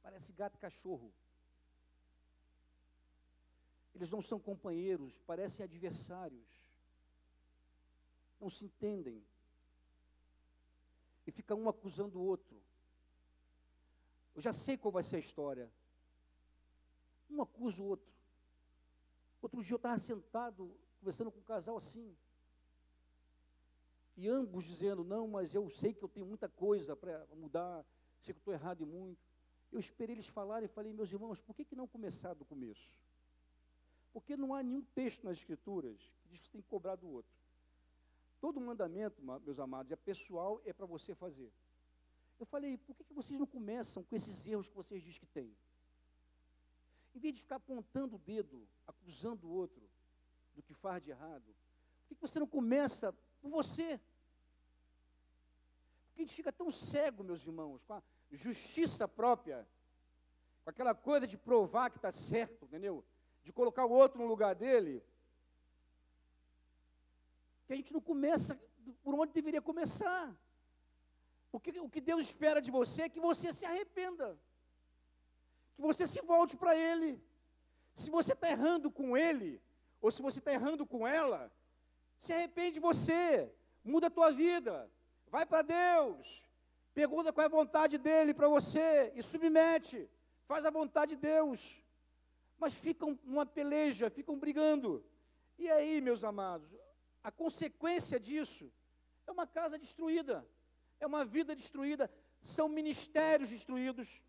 Parece gato e cachorro. Eles não são companheiros, parecem adversários. Não se entendem. E fica um acusando o outro. Eu já sei qual vai ser a história. Um acusa o outro. Outro dia eu estava sentado, conversando com um casal assim. E ambos dizendo, não, mas eu sei que eu tenho muita coisa para mudar, sei que eu estou errado em muito. Eu esperei eles falarem e falei, meus irmãos, por que não começar do começo? Porque não há nenhum texto nas Escrituras que diz que você tem que cobrar do outro. Todo mandamento, meus amados, é pessoal, é para você fazer. Eu falei, por que vocês não começam com esses erros que vocês dizem que têm? Em vez de ficar apontando o dedo, acusando o outro do que faz de errado, por que você não começa por você? Porque a gente fica tão cego, meus irmãos, com a justiça própria, com aquela coisa de provar que está certo, entendeu? De colocar o outro no lugar dele, que a gente não começa por onde deveria começar. O que Deus espera de você é que você se arrependa, que você se volte para Ele. Se você está errando com Ele, ou se você está errando com ela, se arrepende de você, muda a tua vida, vai para Deus, pergunta qual é a vontade dEle para você, e submete, faz a vontade de Deus. Mas ficam uma peleja, ficam brigando. E aí, meus amados, a consequência disso é uma casa destruída, é uma vida destruída, são ministérios destruídos.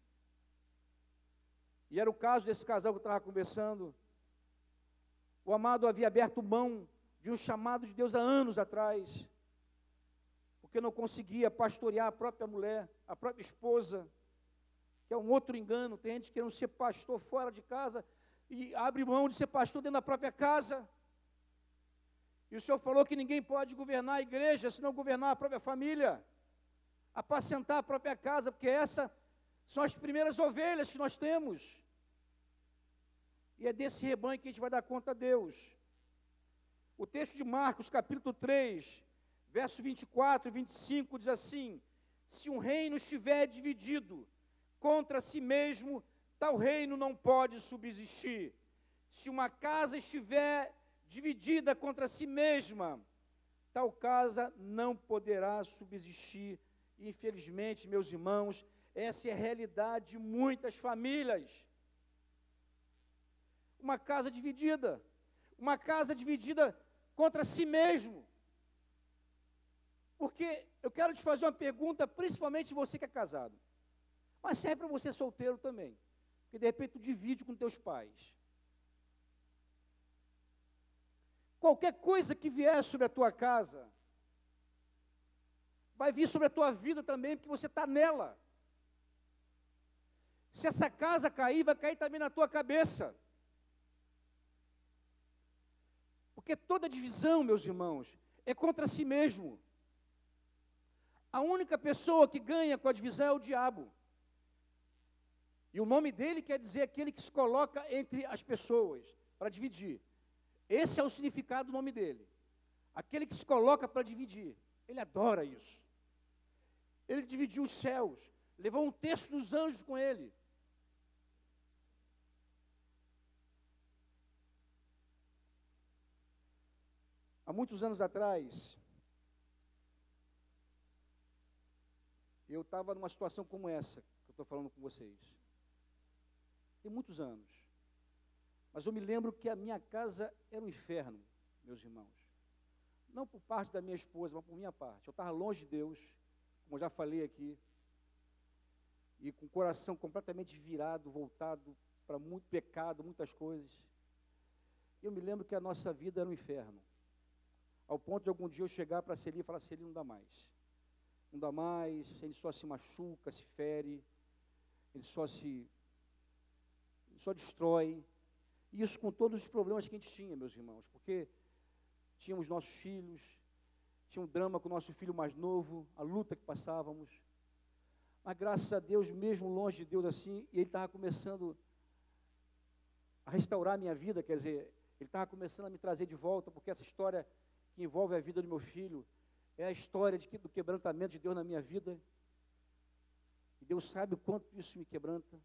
E era o caso desse casal que eu estava conversando. O amado havia aberto mão de um chamado de Deus há anos atrás, porque não conseguia pastorear a própria mulher, a própria esposa, que é um outro engano. Tem gente querendo ser pastor fora de casa e abre mão de ser pastor dentro da própria casa. E o Senhor falou que ninguém pode governar a igreja se não governar a própria família, apacentar a própria casa, porque essas são as primeiras ovelhas que nós temos. E é desse rebanho que a gente vai dar conta a Deus. O texto de Marcos, capítulo 3, verso 24 e 25, diz assim: se um reino estiver dividido contra si mesmo, tal reino não pode subsistir. Se uma casa estiver dividida contra si mesma, tal casa não poderá subsistir. Infelizmente, meus irmãos, essa é a realidade de muitas famílias. Uma casa dividida contra si mesmo. Porque eu quero te fazer uma pergunta, principalmente você que é casado, mas serve para você solteiro também, porque de repente tu divide com teus pais. Qualquer coisa que vier sobre a tua casa, vai vir sobre a tua vida também, porque você está nela. Se essa casa cair, vai cair também na tua cabeça. Porque toda divisão, meus irmãos, é contra si mesmo. A única pessoa que ganha com a divisão é o diabo. E o nome dele quer dizer aquele que se coloca entre as pessoas para dividir. Esse é o significado do nome dele. Aquele que se coloca para dividir. Ele adora isso. Ele dividiu os céus, levou um terço dos anjos com ele. Há muitos anos atrás, eu estava numa situação como essa, que eu estou falando com vocês. Tem muitos anos. Mas eu me lembro que a minha casa era um inferno, meus irmãos. Não por parte da minha esposa, mas por minha parte. Eu estava longe de Deus, como eu já falei aqui, e com o coração completamente virado, voltado para muito pecado, muitas coisas. Eu me lembro que a nossa vida era um inferno. Ao ponto de algum dia eu chegar para Celi e falar: Celi, não dá mais. Não dá mais, ele só se machuca, se fere, ele só só destrói. Isso com todos os problemas que a gente tinha, meus irmãos, porque tínhamos nossos filhos, tinha um drama com o nosso filho mais novo, a luta que passávamos. Mas graças a Deus, mesmo longe de Deus assim, Ele estava começando a restaurar a minha vida, quer dizer, Ele estava começando a me trazer de volta, porque essa história que envolve a vida do meu filho é a história do quebrantamento de Deus na minha vida. E Deus sabe o quanto isso me quebranta.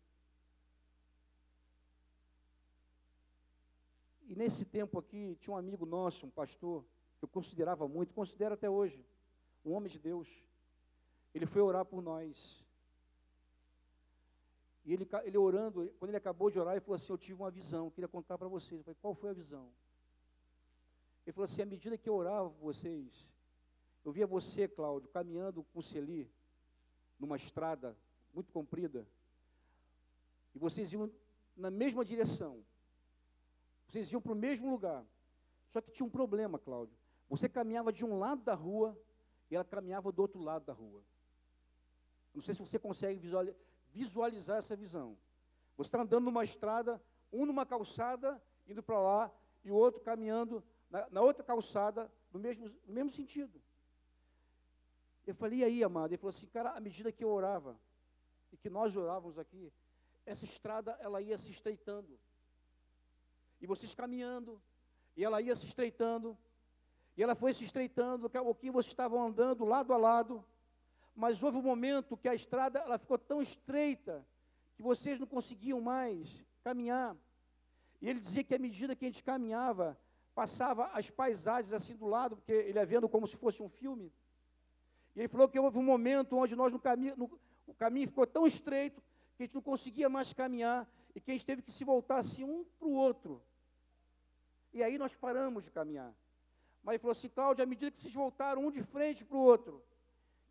E nesse tempo aqui, tinha um amigo nosso, um pastor, que eu considerava muito, considero até hoje, um homem de Deus. Ele foi orar por nós. E ele orando, quando ele acabou de orar, ele falou assim, eu tive uma visão, queria contar para vocês. Eu falei, qual foi a visão? Ele falou assim, à medida que eu orava por vocês, eu via você, Cláudio, caminhando com o Celi, numa estrada muito comprida, e vocês iam na mesma direção. Vocês iam para o mesmo lugar. Só que tinha um problema, Cláudio. Você caminhava de um lado da rua e ela caminhava do outro lado da rua. Não sei se você consegue visualizar essa visão. Você está andando numa estrada, um numa calçada, indo para lá, e o outro caminhando na outra calçada, no mesmo sentido. Eu falei, e aí, amado? Ele falou assim, cara, à medida que eu orava, e que nós orávamos aqui, essa estrada, ela ia se estreitando. E vocês caminhando, e ela ia se estreitando, e ela foi se estreitando, daqui a pouquinho vocês estavam andando lado a lado, mas houve um momento que a estrada ela ficou tão estreita, que vocês não conseguiam mais caminhar. E ele dizia que à medida que a gente caminhava, passava as paisagens assim do lado, porque ele ia vendo como se fosse um filme. E ele falou que houve um momento onde o caminho ficou tão estreito, que a gente não conseguia mais caminhar, e que a gente teve que se voltar assim um para o outro. E aí nós paramos de caminhar. Mas ele falou assim, Cláudio, à medida que vocês voltaram um de frente para o outro,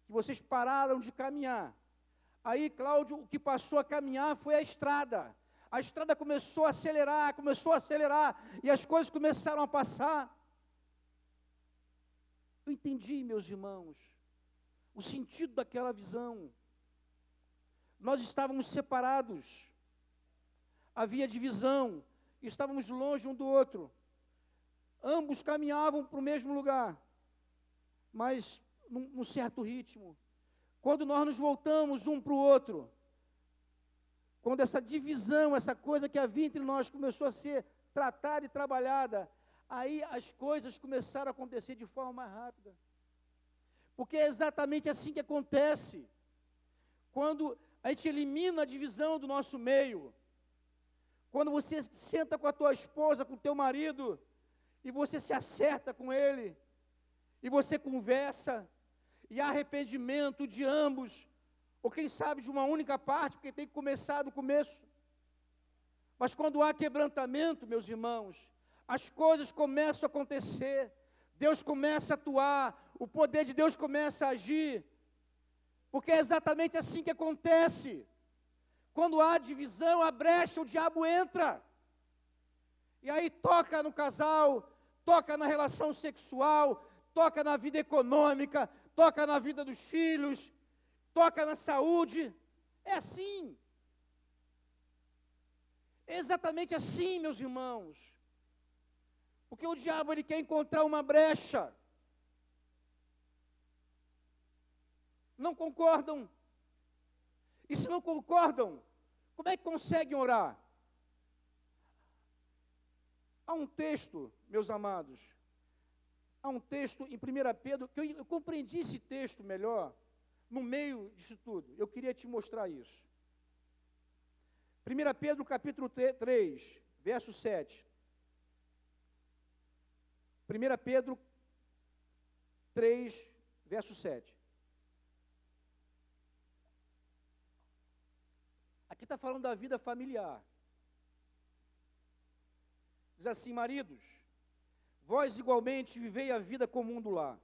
que vocês pararam de caminhar, aí, Cláudio, o que passou a caminhar foi a estrada. A estrada começou a acelerar, e as coisas começaram a passar. Eu entendi, meus irmãos, o sentido daquela visão. Nós estávamos separados, havia divisão, estávamos longe um do outro. Ambos caminhavam para o mesmo lugar, mas num certo ritmo. Quando nós nos voltamos um para o outro, quando essa divisão, essa coisa que havia entre nós começou a ser tratada e trabalhada, aí as coisas começaram a acontecer de forma mais rápida. Porque é exatamente assim que acontece. Quando a gente elimina a divisão do nosso meio, quando você senta com a tua esposa, com o teu marido, e você se acerta com ele, e você conversa, e há arrependimento de ambos, ou quem sabe de uma única parte, porque tem que começar do começo. Mas quando há quebrantamento, meus irmãos, as coisas começam a acontecer, Deus começa a atuar, o poder de Deus começa a agir, porque é exatamente assim que acontece. Quando há divisão, a brecha, o diabo entra. E aí toca no casal, toca na relação sexual, toca na vida econômica, toca na vida dos filhos, toca na saúde. É assim. É exatamente assim, meus irmãos. Porque o diabo ele quer encontrar uma brecha. Não concordam? E se não concordam, como é que conseguem orar? Há um texto, meus amados, há um texto em 1 Pedro, que eu compreendi esse texto melhor, no meio disso tudo. Eu queria te mostrar isso. 1 Pedro capítulo 3, verso 7. 1 Pedro 3, verso 7. Aqui está falando da vida familiar. Diz assim, maridos, vós igualmente vivei a vida comum do lar.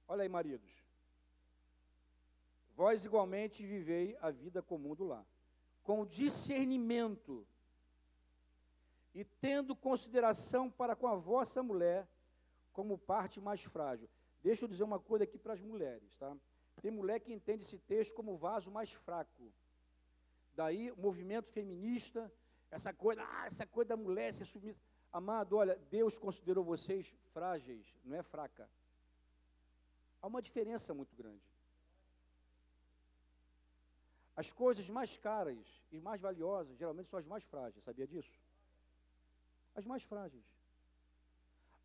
Olha aí, maridos. Vós igualmente vivei a vida comum do lar, com discernimento e tendo consideração para com a vossa mulher como parte mais frágil. Deixa eu dizer uma coisa aqui para as mulheres, tá? Tem mulher que entende esse texto como vaso mais fraco. Daí o movimento feminista essa coisa da mulher ser submissa. Amado, olha, Deus considerou vocês frágeis, não é fraca. Há uma diferença muito grande. As coisas mais caras e mais valiosas, geralmente são as mais frágeis, sabia disso? As mais frágeis.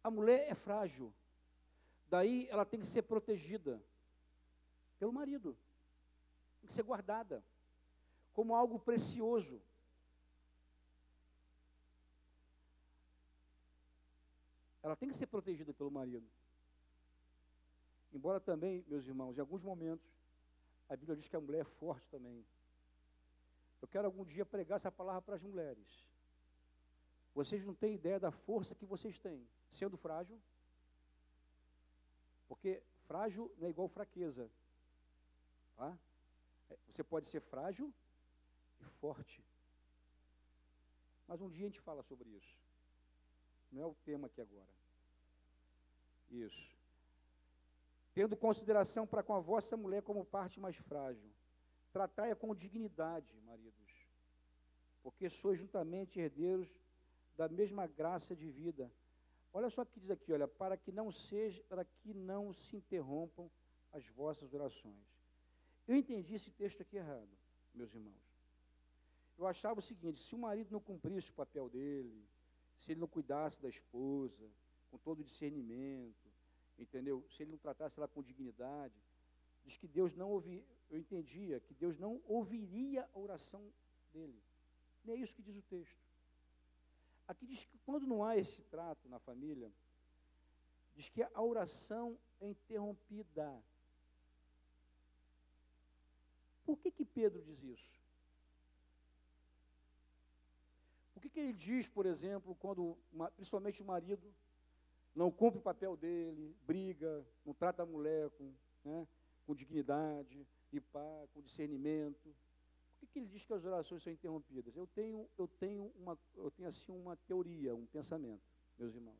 A mulher é frágil, daí ela tem que ser protegida pelo marido, tem que ser guardada como algo precioso. Ela tem que ser protegida pelo marido. Embora também, meus irmãos, em alguns momentos, a Bíblia diz que a mulher é forte também. Eu quero algum dia pregar essa palavra para as mulheres. Vocês não têm ideia da força que vocês têm, sendo frágil. Porque frágil não é igual fraqueza. Tá? Você pode ser frágil e forte. Mas um dia a gente fala sobre isso. Não é o tema aqui agora. Isso. Tendo consideração para com a vossa mulher como parte mais frágil. Tratai-a com dignidade, maridos. Porque sois juntamente herdeiros da mesma graça de vida. Olha só o que diz aqui, olha, para que não se interrompam as vossas orações. Eu entendi esse texto aqui errado, meus irmãos. Eu achava o seguinte, se o marido não cumprisse o papel dele, se ele não cuidasse da esposa, com todo o discernimento, entendeu? Se ele não tratasse ela com dignidade, diz que Deus não ouviria, eu entendia que Deus não ouviria a oração dele. Não é isso que diz o texto. Aqui diz que quando não há esse trato na família, diz que a oração é interrompida. Por que Pedro diz isso? Por que ele diz, por exemplo, quando, principalmente o marido, não cumpre o papel dele, briga, não trata a mulher com dignidade, e com discernimento? Por que ele diz que as orações são interrompidas? Eu tenho assim uma teoria, um pensamento, meus irmãos.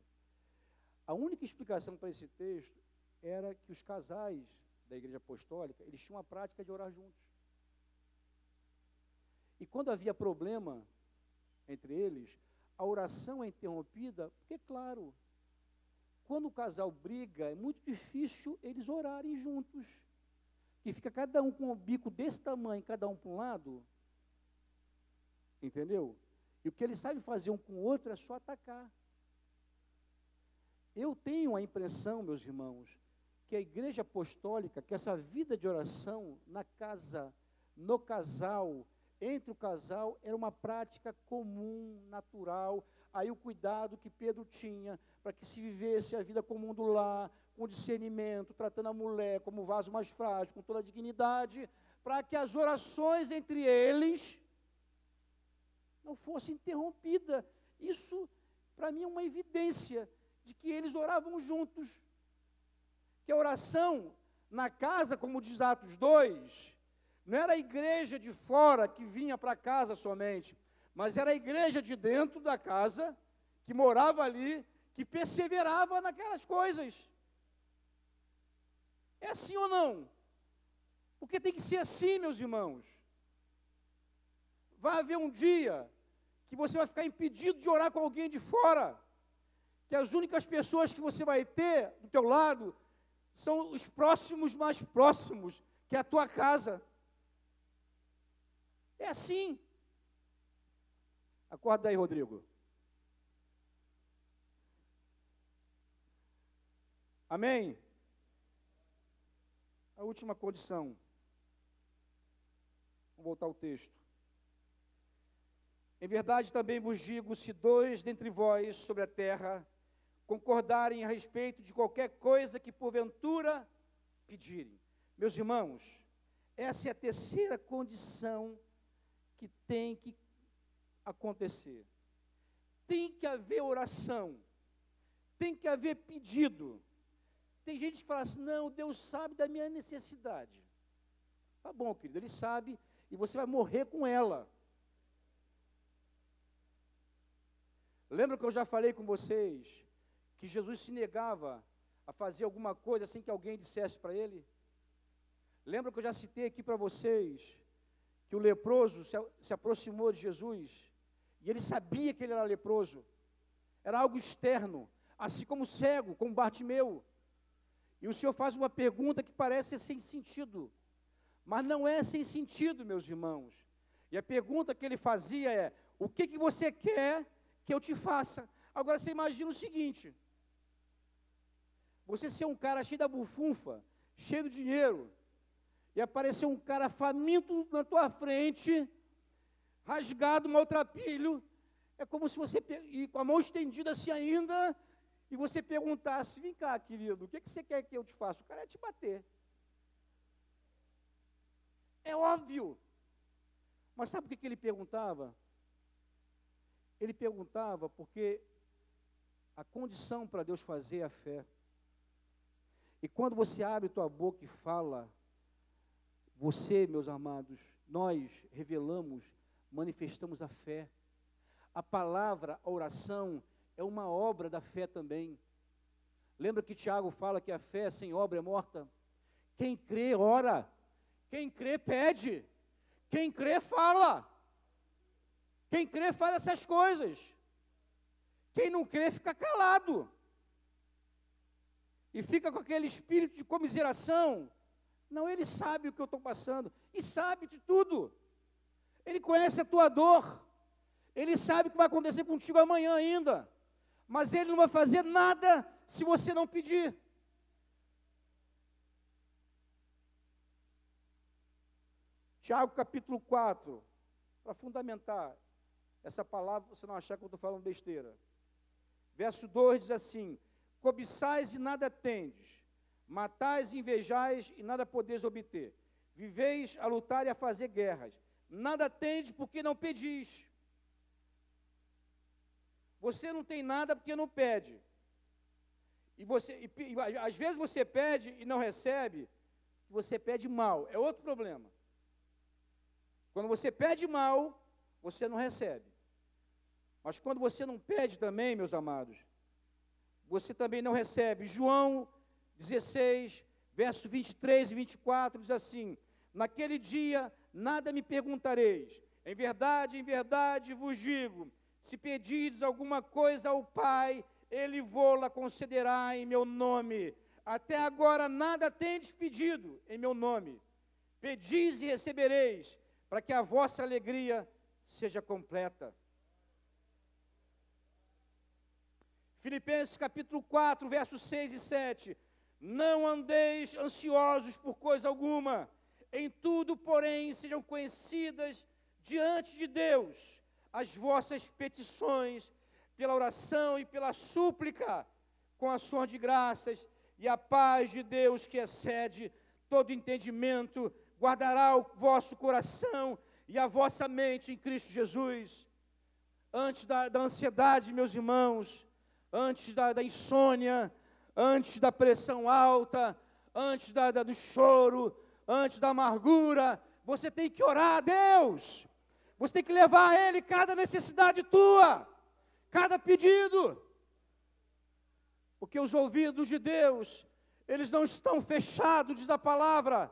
A única explicação para esse texto era que os casais da Igreja Apostólica, eles tinham a prática de orar juntos. E quando havia problema entre eles, a oração é interrompida, porque, claro, quando o casal briga, é muito difícil eles orarem juntos. Que fica cada um com o bico desse tamanho, cada um para um lado. Entendeu? E o que eles sabem fazer um com o outro é só atacar. Eu tenho a impressão, meus irmãos, que a Igreja Apostólica, que essa vida de oração na casa, no casal, entre o casal, era uma prática comum, natural. Aí o cuidado que Pedro tinha para que se vivesse a vida comum do lar, com discernimento, tratando a mulher como vaso mais frágil, com toda a dignidade, para que as orações entre eles não fossem interrompidas. Isso, para mim, é uma evidência de que eles oravam juntos. Que a oração na casa, como diz Atos 2, não era a igreja de fora que vinha para casa somente, mas era a igreja de dentro da casa, que morava ali, que perseverava naquelas coisas. É assim ou não? Porque tem que ser assim, meus irmãos. Vai haver um dia que você vai ficar impedido de orar com alguém de fora, que as únicas pessoas que você vai ter do teu lado são os próximos mais próximos, que é a tua casa. É assim. Acorda aí, Rodrigo. Amém? A última condição. Vamos voltar ao texto. Em verdade também vos digo, se dois dentre vós sobre a terra concordarem a respeito de qualquer coisa que porventura pedirem. Meus irmãos, essa é a terceira condição que tem que acontecer. Tem que haver oração, tem que haver pedido. Tem gente que fala assim, não, Deus sabe da minha necessidade. Tá bom, querido, Ele sabe e você vai morrer com ela. Lembra que eu já falei com vocês que Jesus se negava a fazer alguma coisa sem que alguém dissesse para Ele? Lembra que eu já citei aqui para vocês que o leproso se aproximou de Jesus E ele sabia que ele era leproso. Era algo externo, assim como o cego, como Bartimeu. E o Senhor faz uma pergunta que parece sem sentido, mas não é sem sentido, meus irmãos. E a pergunta que ele fazia é: o que você quer que eu te faça? Agora você imagina o seguinte: você ser um cara cheio da bufunfa, cheio de dinheiro, e aparecer um cara faminto na tua frente, rasgado, maltrapilho, é como se você, e com a mão estendida assim ainda, e você perguntasse: vem cá, querido, o que você quer que eu te faça? O cara ia te bater. É óbvio. Mas sabe por que ele perguntava? Ele perguntava porque a condição para Deus fazer é a fé. E quando você abre tua boca e fala, você, meus amados, nós revelamos, manifestamos a fé. A palavra, a oração, é uma obra da fé também. Lembra que Tiago fala que a fé sem obra é morta? Quem crê, ora. Quem crê, pede. Quem crê, fala. Quem crê, faz essas coisas. Quem não crê, fica calado. E fica com aquele espírito de comiseração. Não, ele sabe o que eu estou passando. E sabe de tudo. Ele conhece a tua dor. Ele sabe o que vai acontecer contigo amanhã ainda. Mas ele não vai fazer nada se você não pedir. Tiago capítulo 4, para fundamentar essa palavra, você não achar que eu estou falando besteira. Verso 2 diz assim: cobiçais e nada tendes, matais e invejais e nada podeis obter. Viveis a lutar e a fazer guerras. Nada tendes porque não pedis. Você não tem nada porque não pede. E às vezes você pede e não recebe, você pede mal. É outro problema. Quando você pede mal, você não recebe. Mas quando você não pede também, meus amados, você também não recebe. João 16, verso 23 e 24, diz assim: naquele dia nada me perguntareis. Em verdade vos digo, se pedirdes alguma coisa ao Pai, Ele vô-la concederá em meu nome. Até agora nada tendes pedido em meu nome. Pedis e recebereis, para que a vossa alegria seja completa. Filipenses capítulo 4, versos 6 e 7. Não andeis ansiosos por coisa alguma, em tudo, porém, sejam conhecidas diante de Deus as vossas petições, pela oração e pela súplica, com ações de graças, e a paz de Deus, que excede todo entendimento, guardará o vosso coração e a vossa mente em Cristo Jesus. Antes da ansiedade, meus irmãos, antes da insônia, antes da pressão alta, antes do choro, antes da amargura, você tem que orar a Deus. Você tem que levar a Ele cada necessidade tua, cada pedido. Porque os ouvidos de Deus, eles não estão fechados, diz a palavra,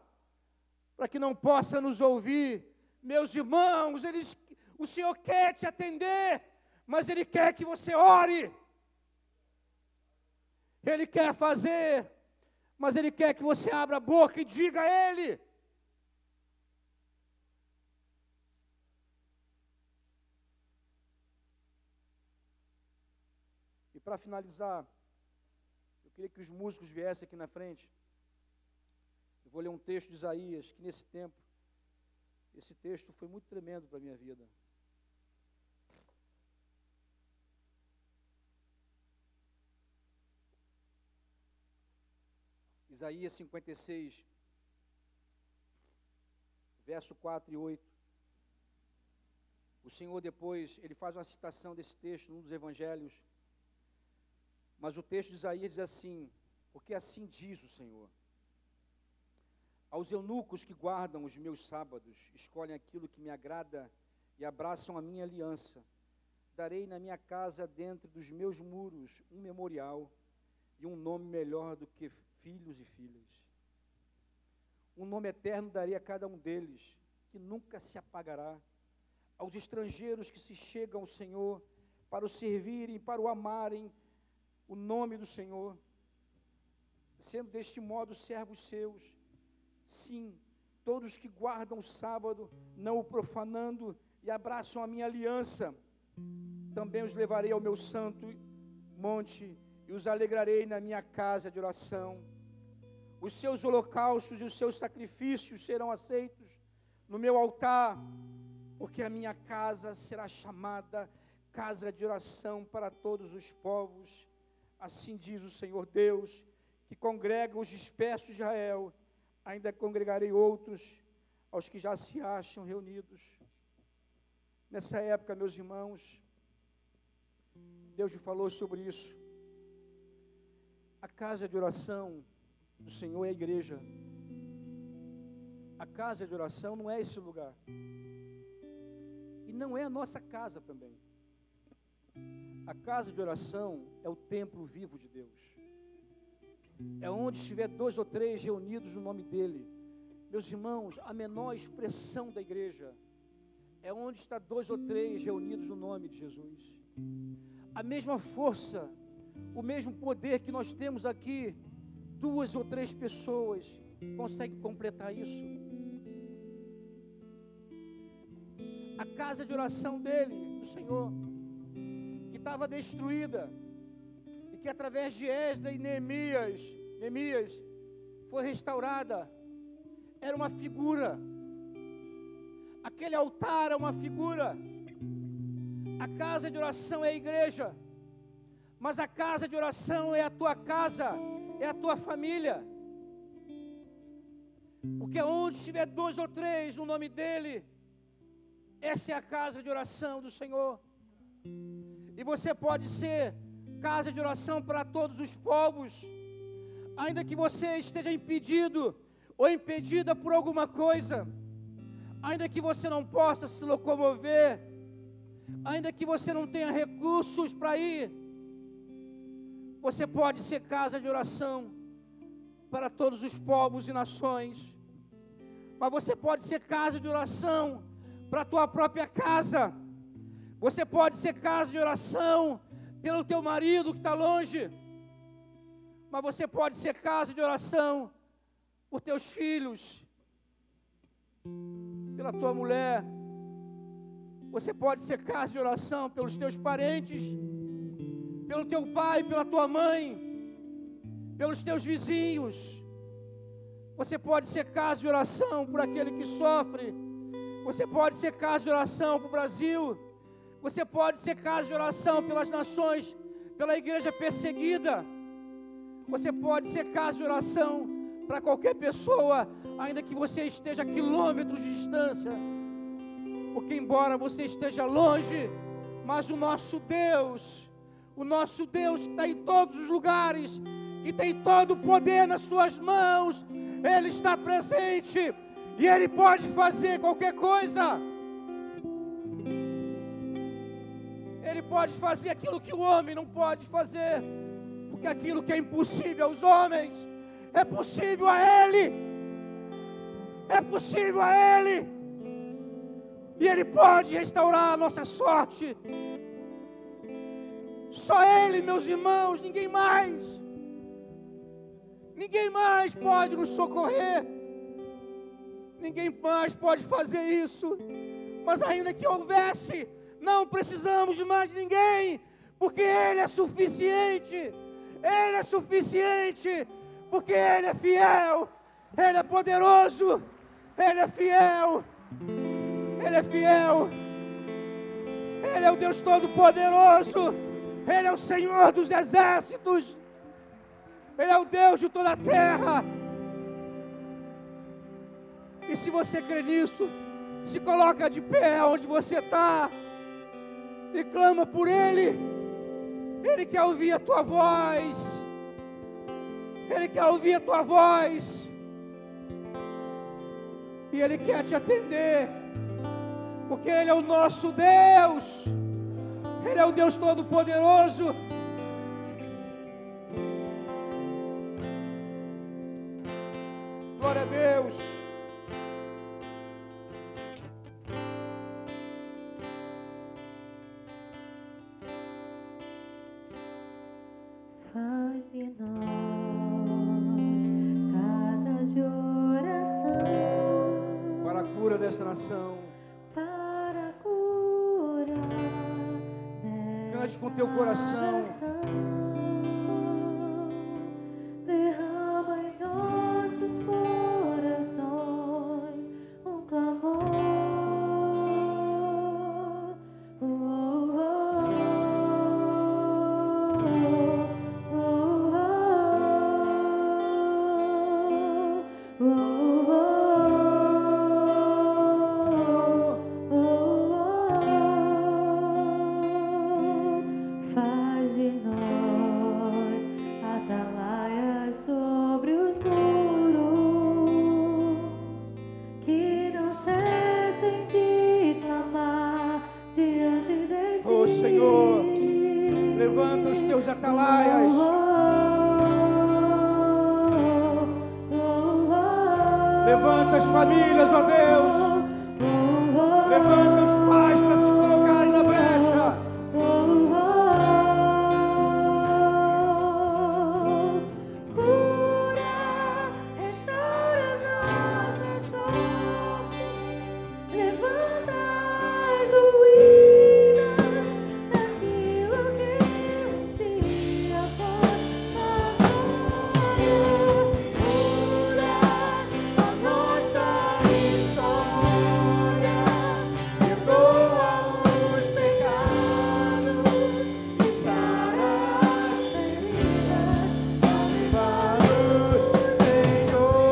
para que não possa nos ouvir. Meus irmãos, o Senhor quer te atender, mas Ele quer que você ore. Ele quer fazer, mas Ele quer que você abra a boca e diga a Ele. E para finalizar, eu queria que os músicos viessem aqui na frente. Eu vou ler um texto de Isaías, que nesse tempo, esse texto foi muito tremendo para a minha vida. Isaías 56, verso 4 e 8. O Senhor depois, ele faz uma citação desse texto num dos evangelhos, mas o texto de Isaías diz assim: porque assim diz o Senhor: aos eunucos que guardam os meus sábados, escolhem aquilo que me agrada e abraçam a minha aliança, darei na minha casa, dentro dos meus muros, um memorial e um nome melhor do que filhos e filhas. Um nome eterno darei a cada um deles, que nunca se apagará. aos estrangeiros que se chegam ao Senhor, para o servirem, para o amarem, o nome do Senhor, sendo deste modo servos seus. Sim, todos que guardam o sábado, não o profanando, e abraçam a minha aliança, também os levarei ao meu santo monte, e os alegrarei na minha casa de oração. Os seus holocaustos e os seus sacrifícios serão aceitos no meu altar, porque a minha casa será chamada casa de oração para todos os povos. Assim diz o Senhor Deus, que congrega os dispersos de Israel, ainda congregarei outros, aos que já se acham reunidos. Nessa época, meus irmãos, Deus me falou sobre isso. A casa de oração do Senhor é a igreja. A casa de oração não é esse lugar. E não é a nossa casa também. A casa de oração é o templo vivo de Deus. É onde estiver 2 ou 3 reunidos no nome dEle. Meus irmãos, a menor expressão da igreja é onde está 2 ou 3 reunidos no nome de Jesus. A mesma força, o mesmo poder que nós temos aqui, 2 ou 3 pessoas conseguem completar isso. A casa de oração dele, do Senhor, que estava destruída, e que através de Esdras e Neemias foi restaurada, era uma figura. Aquele altar é uma figura. A casa de oração é a igreja, mas a casa de oração é a tua casa, é a tua família. Porque onde estiver 2 ou 3 no nome dEle, essa é a casa de oração do Senhor. E você pode ser casa de oração para todos os povos, ainda que você esteja impedido ou impedida por alguma coisa, ainda que você não possa se locomover, ainda que você não tenha recursos para ir, você pode ser casa de oração para todos os povos e nações. Mas você pode ser casa de oração para a tua própria casa. Você pode ser casa de oração pelo teu marido que está longe. Mas você pode ser casa de oração por teus filhos, pela tua mulher. Você pode ser casa de oração pelos teus parentes, pelo teu pai, pela tua mãe, pelos teus vizinhos. Você pode ser casa de oração por aquele que sofre. Você pode ser casa de oração para o Brasil. Você pode ser casa de oração pelas nações, pela igreja perseguida. Você pode ser casa de oração para qualquer pessoa, ainda que você esteja a quilômetros de distância. Porque embora você esteja longe, mas o nosso Deus que está em todos os lugares, que tem todo o poder nas suas mãos, Ele está presente e Ele pode fazer qualquer coisa. Ele pode fazer aquilo que o homem não pode fazer, porque aquilo que é impossível aos homens é possível a Ele. É possível a Ele. E Ele pode restaurar a nossa sorte. Só Ele, meus irmãos, ninguém mais. Ninguém mais pode nos socorrer. Ninguém mais pode fazer isso. Mas ainda que houvesse, não precisamos de mais ninguém, porque Ele é suficiente. Ele é suficiente, porque Ele é fiel. Ele é poderoso. Ele é fiel. Ele é fiel. Ele é o Deus Todo-Poderoso. Ele é o Senhor dos exércitos. Ele é o Deus de toda a terra. E se você crê nisso, se coloca de pé onde você está e clama por Ele. Ele quer ouvir a tua voz. Ele quer ouvir a tua voz. E Ele quer te atender. Porque Ele é o nosso Deus. Ele é o Deus Todo-Poderoso. Glória a Deus. Faz de nós casa de oração para a cura desta nação. para curar. Cante com teu coração. Derrama em nossos corações um clamor. Faz de nós atalaias sobre os muros, que não cessem de clamar diante de ti. Ô Senhor, levanta os teus atalaias. Levanta as famílias, ó Deus. Levanta os pais para se colocarem na brecha. Cura, restaura nossa sorte, levanta as ruínas daquilo que um dia foi amor. Cura a nossa história, perdoa os pecados e sara as feridas. Aviva-nos, Senhor.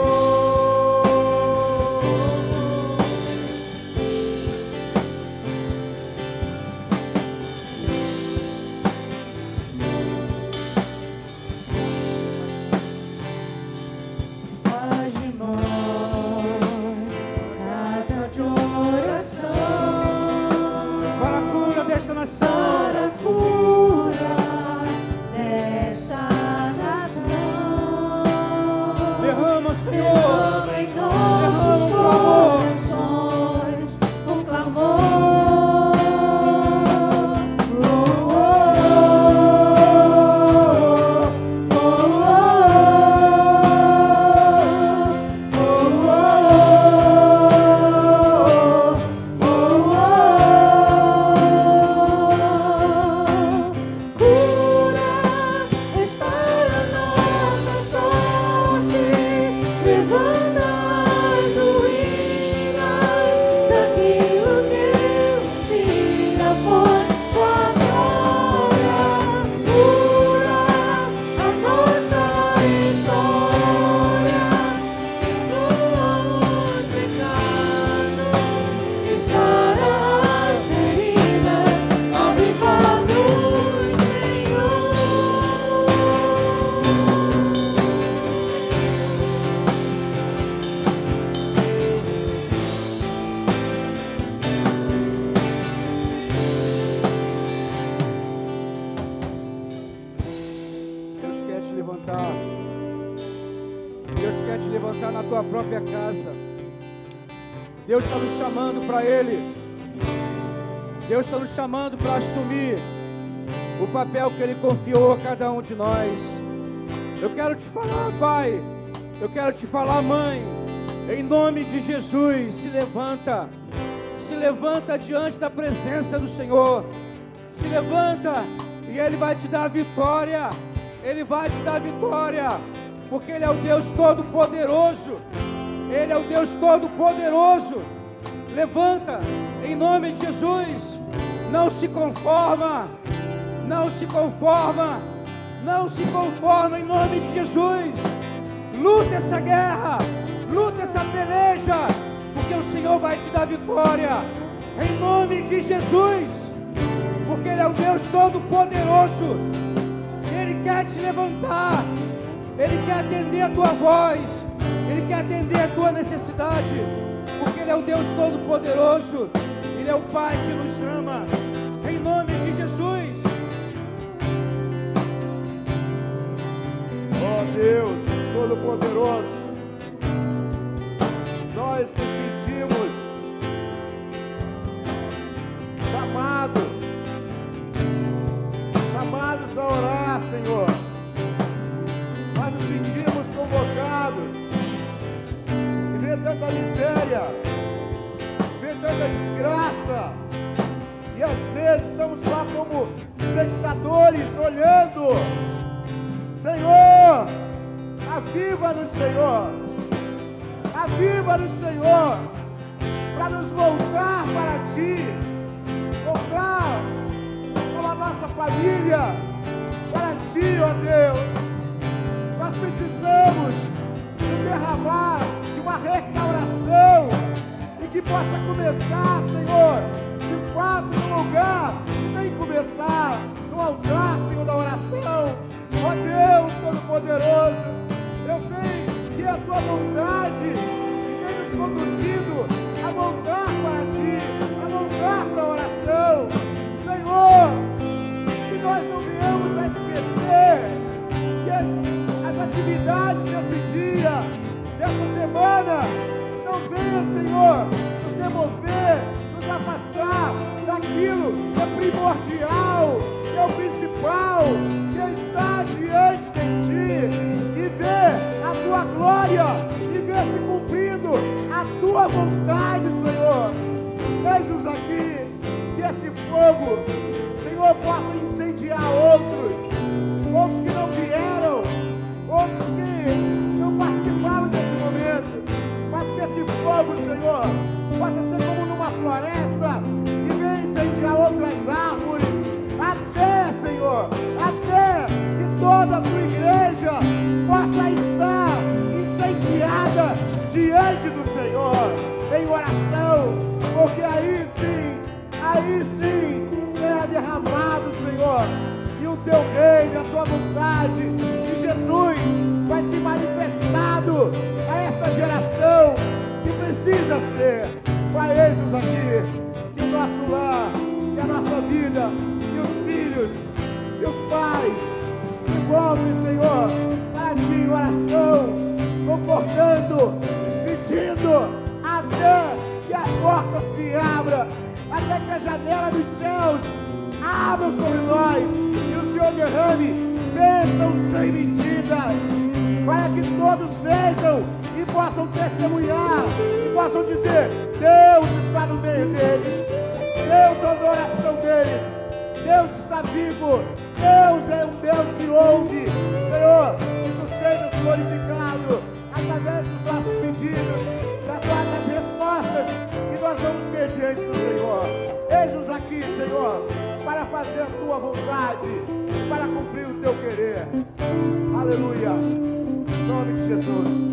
Faz de nós casa de oração Para a cura desta nação. para curar dessa nação. Derrama, Senhor. Derrama em nossos corações um clamor. Cura, restaura nossa sorte, levanta as ruínas daquilo que um dia foi tua glória. Cura a nossa história, perdoa os pecados e sara as feridas. Aviva-nos, Senhor. Deus quer te levantar. Deus quer te levantar na tua própria casa. Deus está nos chamando para Ele. Deus está nos chamando para assumir o papel que Ele confiou a cada um de nós. Eu quero te falar, Pai. Eu quero te falar, Mãe. Em nome de Jesus, se levanta. Se levanta diante da presença do Senhor. Se levanta e Ele vai te dar vitória. Ele vai te dar vitória, porque Ele é o Deus Todo-Poderoso. Ele é o Deus Todo-Poderoso. Levanta, em nome de Jesus. Não se conforma. Não se conforma. Não se conforma, em nome de Jesus. Luta essa guerra. Luta essa peleja, porque o Senhor vai te dar vitória. Em nome de Jesus. Porque Ele é o Deus Todo-Poderoso. Ele quer te levantar. Ele quer atender a tua voz. Ele quer atender a tua necessidade. Porque Ele é o Deus Todo-Poderoso. Ele é o Pai que nos ama. Em nome de Jesus. Ó Deus Todo-Poderoso, nós nos sentimos chamados a orar, Senhor. vezes estamos só como espectadores, olhando. Senhor, aviva-nos, Senhor. Aviva-nos, Senhor, para nos voltar para Ti. Voltar com a nossa família para Ti, ó Deus. Nós precisamos de derramar de uma restauração e que possa começar, Senhor, de fato, no lugar que tem que começar, no altar, Senhor, da oração. Ó Deus Todo-Poderoso, eu sei que é a Tua vontade que tem nos conduzido a voltar para Ti, a voltar para a oração. Senhor, que nós não venhamos a esquecer que as atividades desse dia, dessa semana, não venham, Senhor, nos demover, nos afastar daquilo que é primordial, que é o principal, que é estar diante de Ti e ver a Tua glória e ver se cumprindo a Tua vontade, Senhor. Eis-nos aqui, que esse fogo, Senhor, possa incendiar outros que não vieram, outros que não participaram desse momento, mas que esse fogo, Senhor, possa ser como numa floresta que vem incendiar outras árvores, até, Senhor, até que toda a Tua igreja possa estar incendiada diante do Senhor, em oração, porque aí sim, será derramado, Senhor, e o Teu reino, a Tua vontade de Jesus vai se manifestado a esta geração que precisa ser. Pai, eis-nos aqui, que o nosso lar, que a nossa vida, que os filhos, que os pais se voltem, Senhor, para Ti em oração, concordando, pedindo, até que a porta se abra, até que a janela dos céus abra sobre nós e o Senhor derrame bênçãos sem medida, para que todos vejam e possam testemunhar, e possam dizer: Deus está no meio deles, Deus ouve a oração deles, Deus está vivo, Deus é um Deus que ouve. Senhor, que Tu sejas glorificado através dos nossos pedidos, das nossas respostas que nós vamos ter diante do Senhor. Eis-nos aqui, Senhor, para fazer a Tua vontade e para cumprir o Teu querer. Aleluia. Em nome de Jesus.